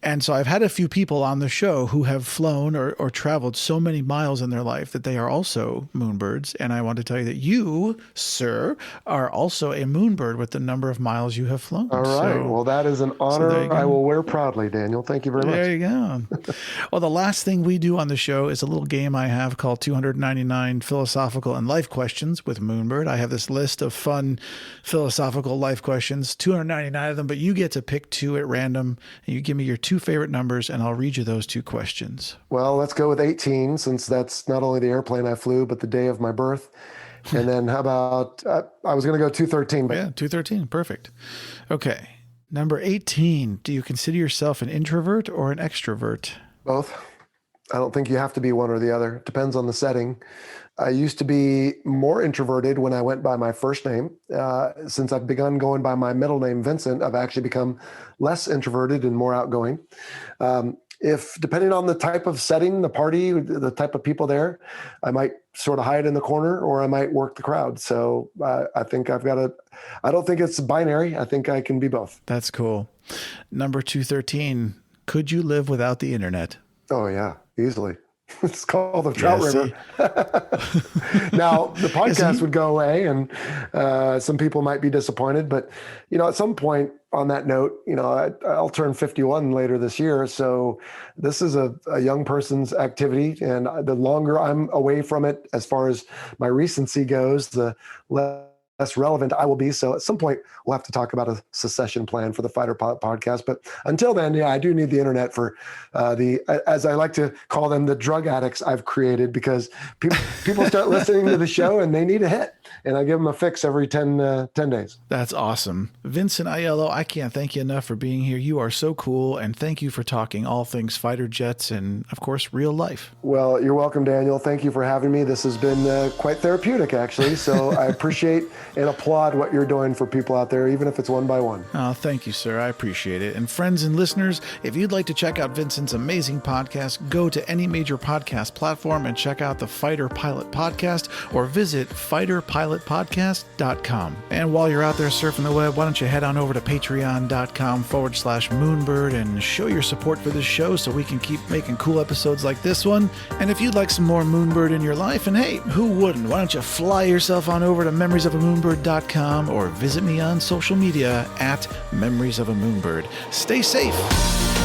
And so I've had a few people on the show who have flown or traveled so many miles in their life that they are also moonbirds, and I want to tell you that you, sir, are also a moonbird with the number of miles you have flown. All right. Well, that is an honor I will wear proudly, Daniel. Thank you very much. There you go. Well, the last thing we do on the show is a little game I have called 299 Philosophical and Life Questions with Moonbird. I have this list of fun philosophical life questions, 299 of them, but you get to pick 2 at random, and you give me your 2 favorite numbers, and I'll read you those 2 questions. Well, let's go with 18, since that's not only the airplane I flew, but the day of my birth. And then how about, I was going to go 213. But... Yeah, 213. Perfect. Okay. Number 18. Do you consider yourself an introvert or an extrovert? Both. I don't think you have to be one or the other. It depends on the setting. I used to be more introverted when I went by my first name. Since I've begun going by my middle name, Vincent, I've actually become less introverted and more outgoing. If depending on the type of setting, the party, the type of people there, I might sort of hide in the corner or I might work the crowd. So I think I don't think it's binary. I think I can be both. That's cool. Number 213. Could you live without the internet? Oh yeah, easily. It's called the Trout River. Now, the podcast would go away and some people might be disappointed. But, at some point on that note, I'll turn 51 later this year. So this is a young person's activity. And the longer I'm away from it, as far as my recency goes, the less relevant I will be. So at some point, we'll have to talk about a secession plan for the Fighter Pilot podcast. But until then, yeah, I do need the internet for as I like to call them, the drug addicts I've created, because people start listening to the show and they need a hit. And I give them a fix every 10 days. That's awesome. Vincent Aiello, I can't thank you enough for being here. You are so cool. And thank you for talking all things fighter jets and, of course, real life. Well, you're welcome, Daniel. Thank you for having me. This has been quite therapeutic, actually. So I appreciate and applaud what you're doing for people out there, even if it's one by one. Oh, thank you, sir. I appreciate it. And friends and listeners, if you'd like to check out Vincent's amazing podcast, go to any major podcast platform and check out the Fighter Pilot podcast or visit fighterpilot.com. pilotpodcast.com. And while you're out there surfing the web, why don't you head on over to patreon.com/Moonbird and show your support for this show so we can keep making cool episodes like this one. And if you'd like some more Moonbird in your life, and hey, who wouldn't? Why don't you fly yourself on over to memoriesofamoonbird.com or visit me on social media at memoriesofamoonbird. Stay safe.